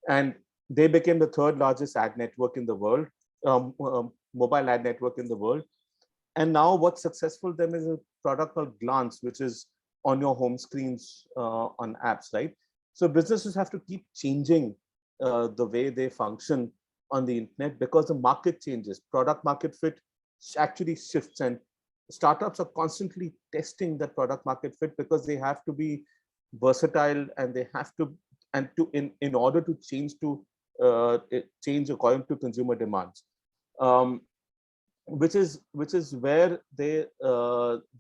And they became the third largest ad network in the world, mobile ad network in the world. And now what's successful them is a product called Glance, which is on your home screens on apps, right? So businesses have to keep changing the way they function on the internet because the market changes. Product market fit actually shifts, and startups are constantly testing that product market fit because they have to be versatile, and they have to, and to in order to change according to consumer demands, which is where they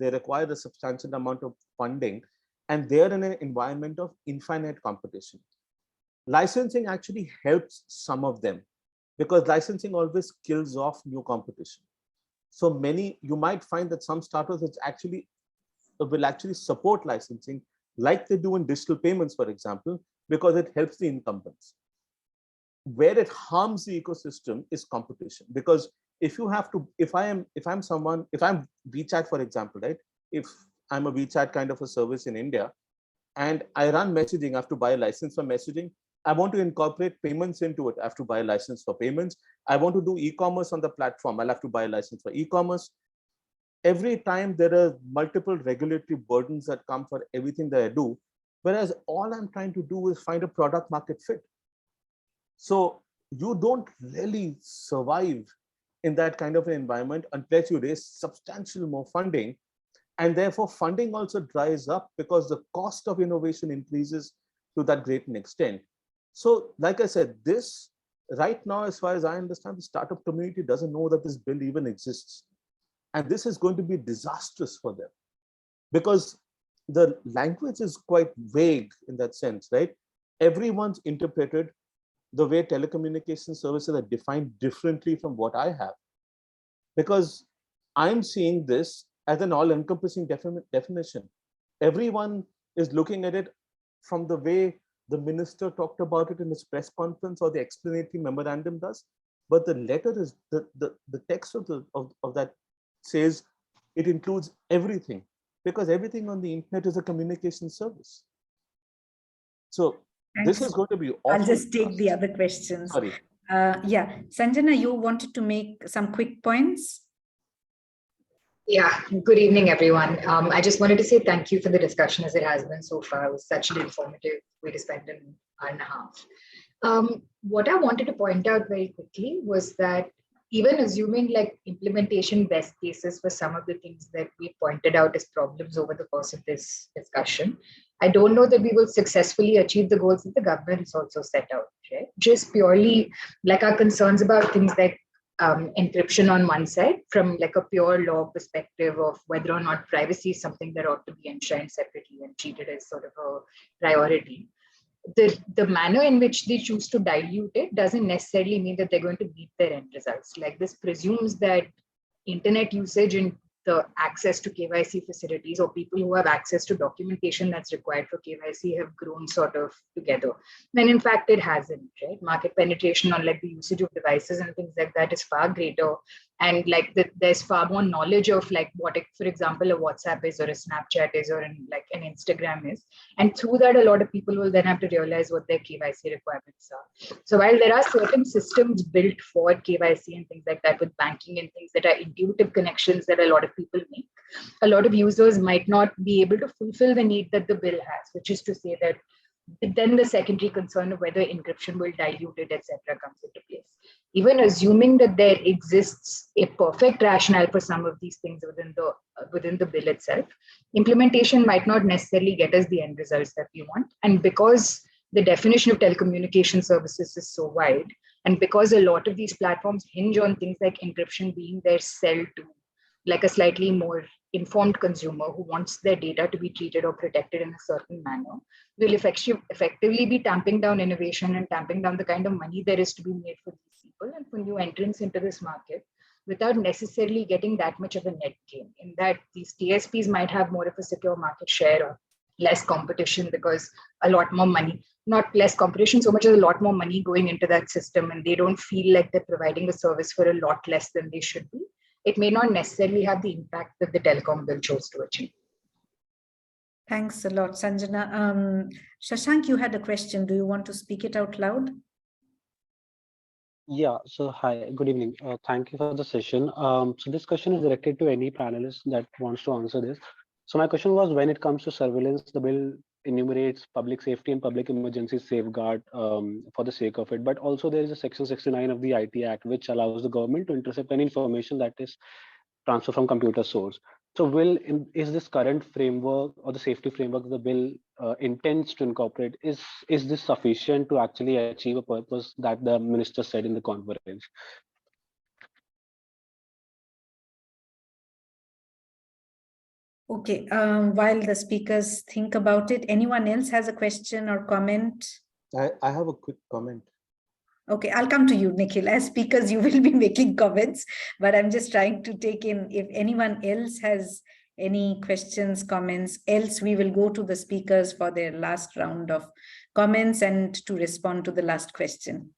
require a substantial amount of funding, and they're in an environment of infinite competition. Licensing actually helps some of them because licensing always kills off new competition. So you might find that some startups will actually support licensing like they do in digital payments, for example, because it helps the incumbents. Where it harms the ecosystem is competition, because if I'm WeChat, for example, right? If I'm a WeChat kind of a service in India and I run messaging, I have to buy a license for messaging. I want to incorporate payments into it, I have to buy a license for payments. I want to do e-commerce on the platform, I'll have to buy a license for e-commerce. Every time there are multiple regulatory burdens that come for everything that I do, whereas all I'm trying to do is find a product market fit. So you don't really survive in that kind of an environment unless you raise substantial more funding. And therefore funding also dries up because the cost of innovation increases to that great extent. So like I said, this right now, as far as I understand, the startup community doesn't know that this bill even exists. And this is going to be disastrous for them because the language is quite vague in that sense, right? Everyone's interpreted the way telecommunication services are defined differently from what I have. Because I'm seeing this as an all-encompassing definition. Everyone is looking at it from the way the minister talked about it in his press conference or the explanatory memorandum does. But the letter is, the text of that says it includes everything, because everything on the internet is a communication service. So Thanks. This is going to be awful. I'll just take the other questions. Sorry. Yeah, Sanjana, you wanted to make some quick points? Yeah, good evening, everyone. I just wanted to say thank you for the discussion as it has been so far. It was such an informative way to spend an hour and a half. What I wanted to point out very quickly was that even assuming like implementation best cases for some of the things that we pointed out as problems over the course of this discussion, I don't know that we will successfully achieve the goals that the government has also set out, right? Just purely like our concerns about things like encryption on one side, from like a pure law perspective of whether or not privacy is something that ought to be enshrined separately and treated as sort of a priority. the manner in which they choose to dilute it doesn't necessarily mean that they're going to meet their end results. Like, this presumes that internet usage and the access to KYC facilities, or people who have access to documentation that's required for KYC, have grown sort of together. When in fact it hasn't, right? Market penetration on like the usage of devices and things like that is far greater. And like there's far more knowledge of like what, for example, a WhatsApp is, or a Snapchat is, or like an Instagram is. And through that, a lot of people will then have to realize what their KYC requirements are. So while there are certain systems built for KYC and things like that with banking and things that are intuitive connections that a lot of people make, a lot of users might not be able to fulfill the need that the bill has, which is to say that then the secondary concern of whether encryption will dilute it, etc., comes into place. Even assuming that there exists a perfect rationale for some of these things within the bill itself, implementation might not necessarily get us the end results that we want. And because the definition of telecommunication services is so wide, and because a lot of these platforms hinge on things like encryption being their sell to like a slightly more informed consumer who wants their data to be treated or protected in a certain manner, will effectively be tamping down innovation and tamping down the kind of money there is to be made for these people and for new entrants into this market, without necessarily getting that much of a net gain. In that these TSPs might have more of a secure market share or less competition, because a lot more money, not less competition so much as a lot more money going into that system, and they don't feel like they're providing a service for a lot less than they should be. It may not necessarily have the impact that the telecom bill chose to achieve. Thanks a lot, Sanjana. Shashank, you had a question. Do you want to speak it out loud? Yeah, so hi, good evening. Thank you for the session. So this question is directed to any panelist that wants to answer this. So my question was, when it comes to surveillance, the bill enumerates public safety and public emergency safeguard for the sake of it. But also there is a section 69 of the IT Act, which allows the government to intercept any information that is transferred from computer source. So is this current framework or the safety framework the bill intends to incorporate, is this sufficient to actually achieve a purpose that the minister said in the conference? Okay, while the speakers think about it, anyone else has a question or comment? I have a quick comment. Okay, I'll come to you, Nikhil. As speakers, you will be making comments, but I'm just trying to take in if anyone else has any questions, comments. Else, we will go to the speakers for their last round of comments and to respond to the last question.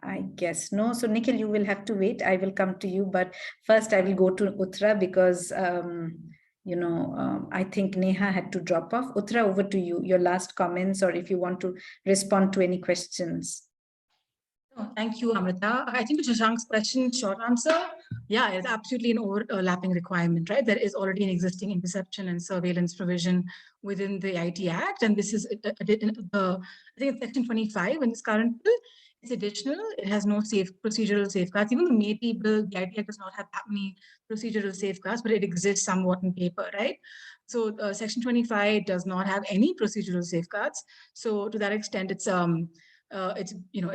I guess no. So Nikhil, you will have to wait. I will come to you, but first I will go to Uttara because I think Neha had to drop off. Uttara, over to you. Your last comments, or if you want to respond to any questions. Oh, thank you, Amrita. I think to Shashank's question, short answer, yeah, it's absolutely an overlapping requirement, right? There is already an existing interception and surveillance provision within the IT Act, and this is I think it's section 25 in this current bill. It's additional. It has no procedural safeguards. Even the Maybe bill, the IT Act does not have that many procedural safeguards, but it exists somewhat in paper, right? So section 25 does not have any procedural safeguards. So to that extent, it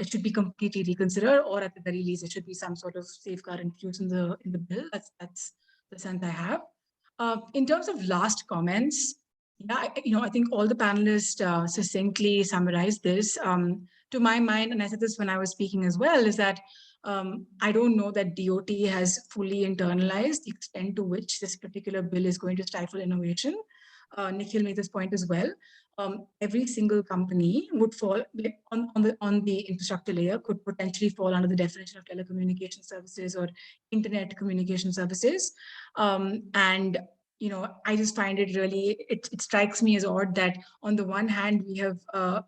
should be completely reconsidered, or at the very least, it should be some sort of safeguard introduced in the bill. That's the sense I have. In terms of last comments, yeah, I think all the panelists succinctly summarized this. To my mind, and I said this when I was speaking as well, is that I don't know that DOT has fully internalized the extent to which this particular bill is going to stifle innovation. Nikhil made this point as well. Every single company would fall on the infrastructure layer, could potentially fall under the definition of telecommunication services or internet communication services. I just find it really, it strikes me as odd that on the one hand, we have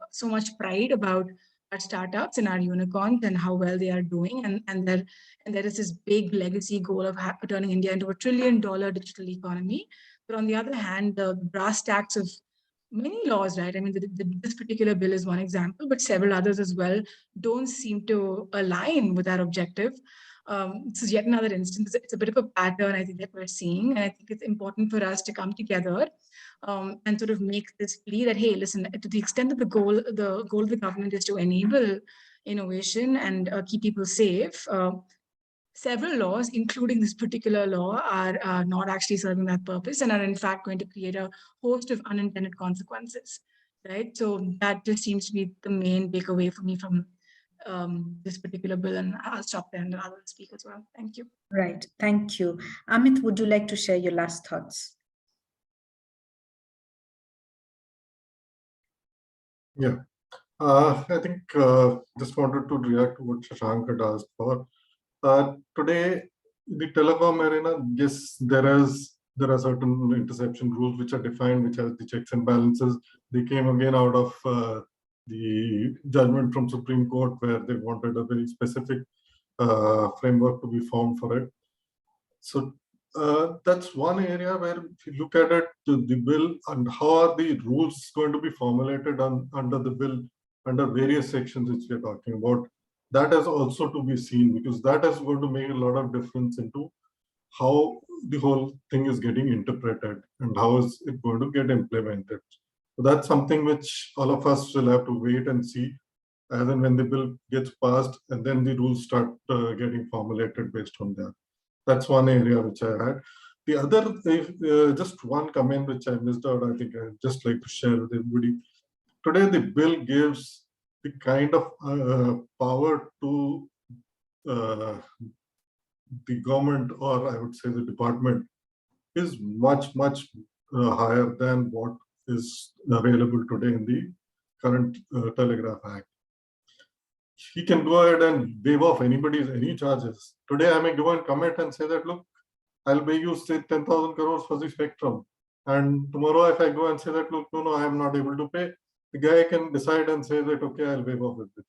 so much pride about our startups and our unicorns and how well they are doing. And there is this big legacy goal of turning India into $1 trillion digital economy. But on the other hand, the brass tacks of many laws, right? I mean, this particular bill is one example, but several others as well don't seem to align with our objective. This is yet another instance. It's a bit of a pattern, I think, that we're seeing. And I think it's important for us to come together and sort of make this plea that, hey, listen, to the extent that the goal of the government is to enable innovation and keep people safe, several laws, including this particular law, are not actually serving that purpose and are in fact going to create a host of unintended consequences. right? So that just seems to be the main takeaway for me from this particular bill, and I'll stop there and I will speak as well. Thank you. Right, thank you. Amit, would you like to share your last thoughts? Yeah, I think just wanted to react to what Shashank had asked for. Today, the telecom arena, yes, there are certain interception rules which are defined, which have the checks and balances. They came again out of the judgment from Supreme Court, where they wanted a very specific framework to be formed for it. So that's one area where, if you look at it, the bill and how are the rules going to be formulated under the bill, under various sections which we are talking about, that is also to be seen, because that is going to make a lot of difference into how the whole thing is getting interpreted and how is it going to get implemented. So that's something which all of us will have to wait and see as and when the bill gets passed, and then the rules start getting formulated based on that. That's one area which I had. The other, just one comment which I missed out, I think I'd just like to share with everybody. Today, the bill gives the kind of power to the government, or I would say the department, is much, much higher than what is available today in the current Telegraph Act. He can go ahead and waive off any charges. Today, I may go and commit and say that, look, I'll pay you, say, 10,000 crores for the spectrum. And tomorrow, if I go and say that, look, no, I am not able to pay, the guy can decide and say that, okay, I'll waive off everything.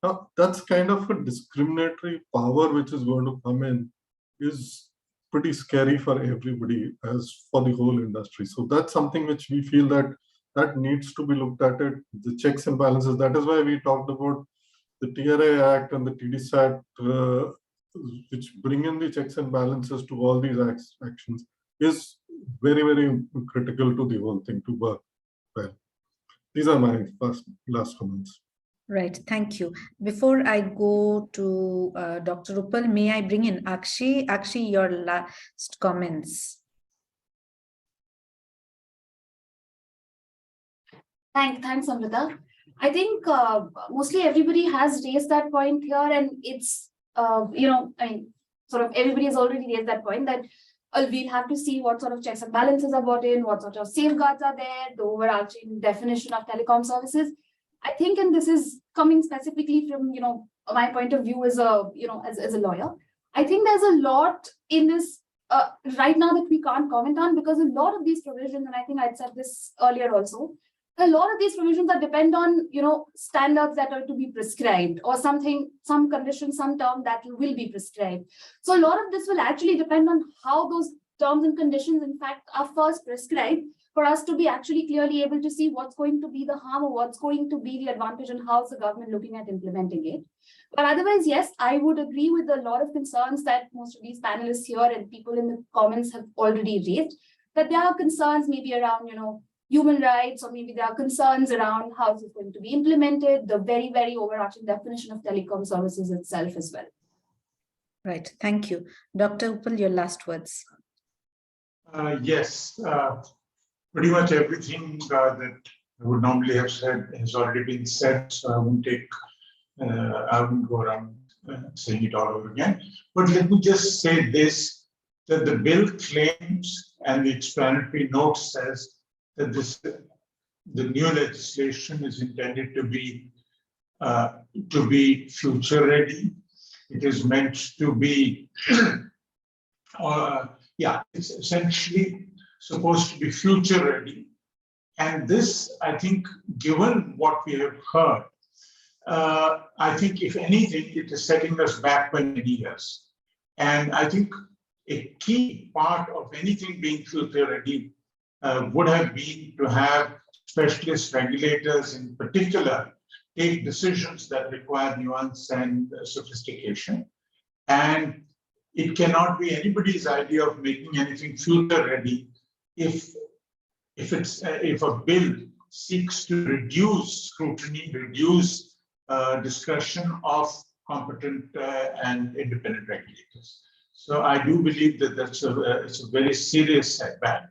Now, that's kind of a discriminatory power which is going to come in, is pretty scary for everybody, as for the whole industry. So that's something which we feel that needs to be looked at it, the checks and balances. That is why we talked about the TRA Act and the TDSAT, which bring in the checks and balances to all these actions, is very, very critical to the whole thing to work well. These are my last comments. Right, thank you. Before I go to Dr. Uppal, may I bring in Akshi? Akshi, your last comments. Thanks, Samrita. I think mostly everybody has raised that point here, and it's, sort of everybody has already raised that point that we'll have to see what sort of checks and balances are brought in, what sort of safeguards are there, the overarching definition of telecom services. I think, and this is coming specifically from, my point of view as a, as a lawyer, I think there's a lot in this right now that we can't comment on, because a lot of these provisions, and I think I'd said this earlier also, a lot of these provisions are depend on, standards that are to be prescribed, or something, some condition, some term that will be prescribed. So a lot of this will actually depend on how those terms and conditions, in fact, are first prescribed, for us to be actually clearly able to see what's going to be the harm or what's going to be the advantage, and how's the government looking at implementing it. But otherwise, yes, I would agree with a lot of concerns that most of these panelists here and people in the comments have already raised, that there are concerns maybe around, human rights, or maybe there are concerns around how is it going to be implemented, the very, very overarching definition of telecom services itself as well. Right, thank you. Dr. Uppal, your last words. Yes, pretty much everything that I would normally have said has already been said, so I won't go around saying it all over again. But let me just say this, that the bill claims, and the explanatory note says, that the new legislation is intended to be future ready. It is meant to be, it's essentially supposed to be future ready. And this, I think, given what we have heard, I think if anything, it is setting us back by many years. And I think a key part of anything being future ready would have been to have specialist regulators in particular take decisions that require nuance and sophistication. And it cannot be anybody's idea of making anything future ready if a bill seeks to reduce scrutiny, reduce discretion of competent and independent regulators. So I do believe that it's a very serious setback.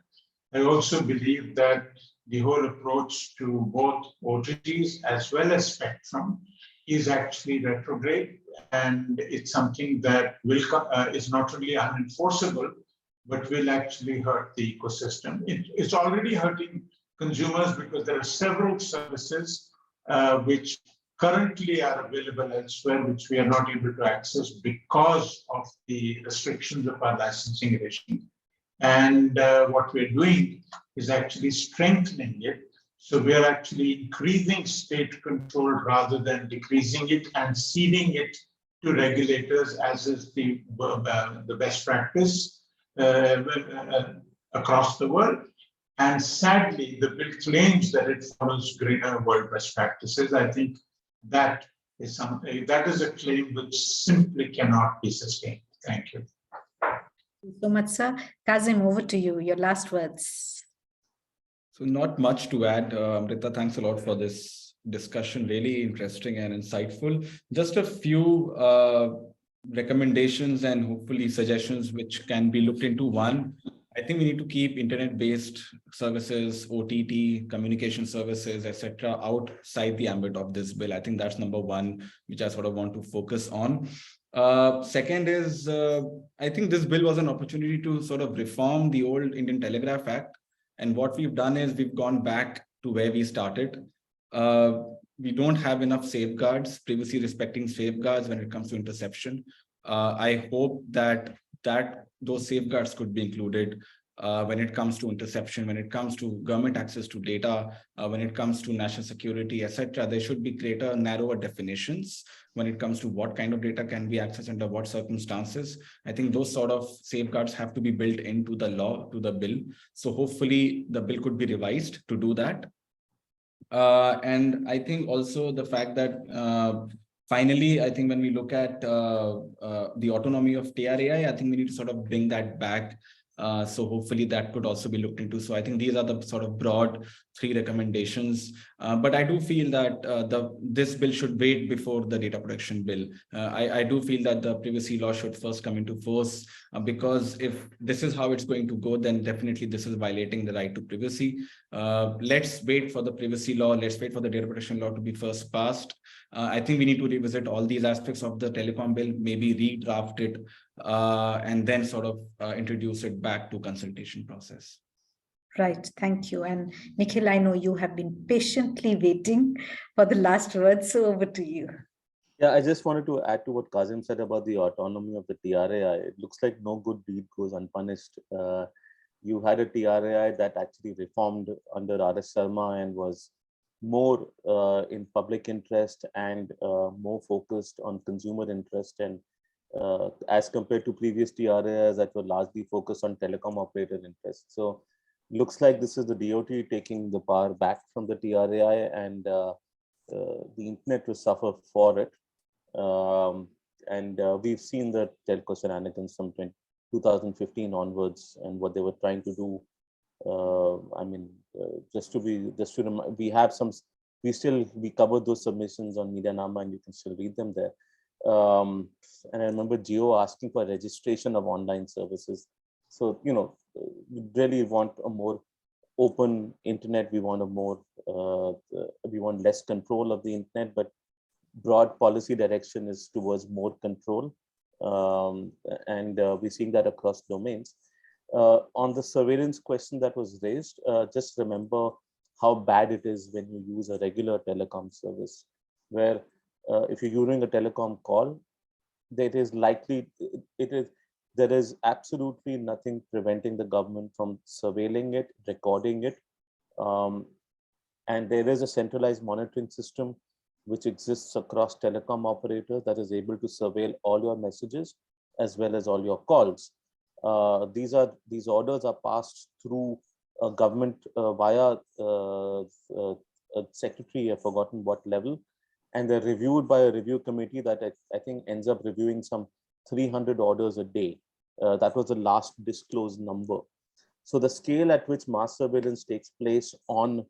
I also believe that the whole approach to both OTTs as well as spectrum is actually retrograde, and it's something that will is not only unenforceable, but will actually hurt the ecosystem. It's already hurting consumers because there are several services which currently are available elsewhere, which we are not able to access because of the restrictions of our licensing regime. And what we're doing is actually strengthening it. So we're actually increasing state control rather than decreasing it and ceding it to regulators, as is the best practice across the world. And sadly, the bill claims that it follows greater world best practices. I think that is a claim which simply cannot be sustained. Thank you. Thank you so much, sir. Kazim, over to you. Your last words. So not much to add. Amrita, thanks a lot for this discussion. Really interesting and insightful. Just a few recommendations and hopefully suggestions which can be looked into. One, I think we need to keep internet-based services, OTT, communication services, etc., outside the ambit of this bill. I think that's number one, which I sort of want to focus on. Second is, I think this bill was an opportunity to sort of reform the old Indian Telegraph Act. And what we've done is we've gone back to where we started. We don't have enough safeguards, privacy respecting safeguards when it comes to interception. I hope that those safeguards could be included when it comes to interception, when it comes to government access to data, when it comes to national security, etc. There should be greater, narrower definitions when it comes to what kind of data can be accessed under what circumstances. I think those sort of safeguards have to be built into the law, to the bill. So hopefully the bill could be revised to do that. And I think also the fact that finally, I think when we look at the autonomy of TRAI, I think we need to sort of bring that back. So hopefully that could also be looked into. So I think these are the sort of broad three recommendations. But I do feel that this bill should wait before the data protection bill. I do feel that the privacy law should first come into force because if this is how it's going to go, then definitely this is violating the right to privacy. Let's wait for the privacy law. Let's wait for the data protection law to be first passed. I think we need to revisit all these aspects of the telecom bill, maybe redraft it, and then sort of introduce it back to consultation process. Right, thank you. And Nikhil, I know you have been patiently waiting for the last word, so over to you. Yeah, I just wanted to add to what Kazim said about the autonomy of the TRAI. It looks like no good deed goes unpunished. You had a TRAI that actually reformed under RS Sarma and was more in public interest and more focused on consumer interest, and as compared to previous TRAIs that were largely focused on telecom operator interest. So looks like this is the DOT taking the power back from the TRAI, and the internet will suffer for it. We've seen the telco shenanigans from 2015 onwards and what they were trying to do. We covered those submissions on Medianama, and you can still read them there. And I remember Jio asking for registration of online services. So, we really want a more open internet. We want we want less control of the internet, but broad policy direction is towards more control. We're seeing that across domains. On the surveillance question that was raised, just remember how bad it is when you use a regular telecom service, where if you're using a telecom call, there is absolutely nothing preventing the government from surveilling it, recording it. And there is a centralized monitoring system which exists across telecom operators that is able to surveil all your messages as well as all your calls. These orders are passed through a government via a secretary, I've forgotten what level, and they're reviewed by a review committee that I think ends up reviewing some 300 orders a day. That was the last disclosed number. So the scale at which mass surveillance takes place on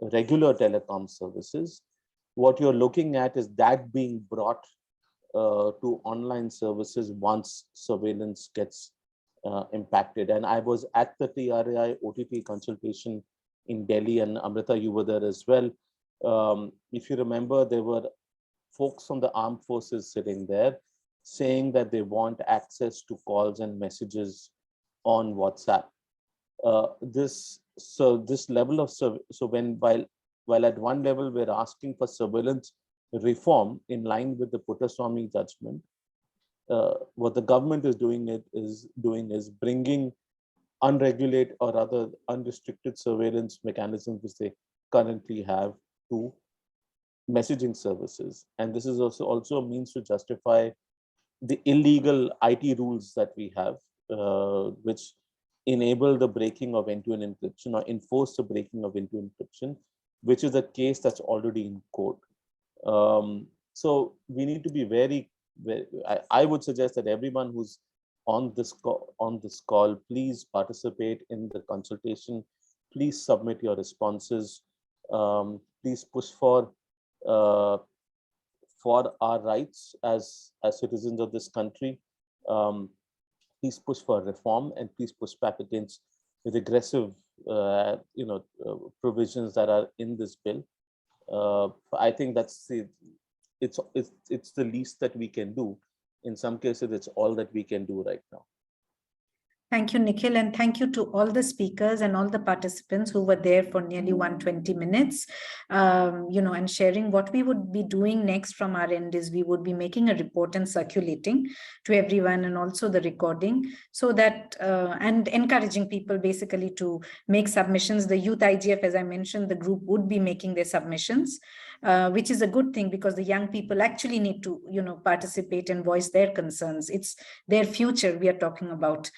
regular telecom services, what you're looking at is that being brought to online services once surveillance gets impacted. And I was at the TRAI OTT consultation in Delhi, and Amrita, you were there as well. If you remember, there were folks from the armed forces sitting there saying that they want access to calls and messages on WhatsApp. This level of while at one level we're asking for surveillance reform in line with the Puttaswamy judgment, what the government is doing is bringing unregulated or rather unrestricted surveillance mechanisms which they currently have to messaging services. And this is also a means to justify the illegal IT rules that we have, which enable the breaking of end-to-end encryption or enforce the breaking of end-to-end encryption, which is a case that's already in court. So we need to be very I would suggest that everyone who's on this call, please participate in the consultation. Please submit your responses. Please push for our rights as citizens of this country. Please push for reform, and please push back against the regressive provisions that are in this bill. I think that's it's the least that we can do. In some cases, it's all that we can do right now. Thank you, Nikhil, and thank you to all the speakers and all the participants who were there for nearly 120 minutes, and sharing. What we would be doing next from our end is we would be making a report and circulating to everyone, and also the recording, so that, and encouraging people basically to make submissions. The Youth IGF, as I mentioned, the group would be making their submissions, which is a good thing because the young people actually need to, participate and voice their concerns. It's their future we are talking about.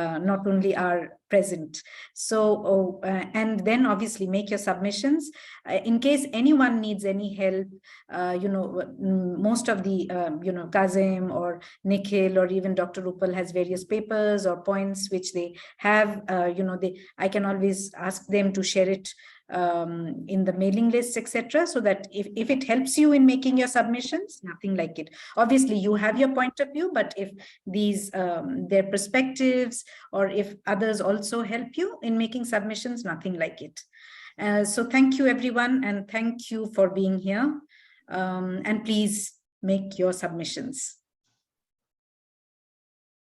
Not only our present. So, and then obviously make your submissions. In case anyone needs any help, most of the, Kazim or Nikhil or even Dr. Rupal has various papers or points which they have, I can always ask them to share it in the mailing lists, etc., so that if it helps you in making your submissions, nothing like it. Obviously you have your point of view, but if these their perspectives, or if others also help you in making submissions, nothing like it. So thank you everyone, and thank you for being here, and please make your submissions.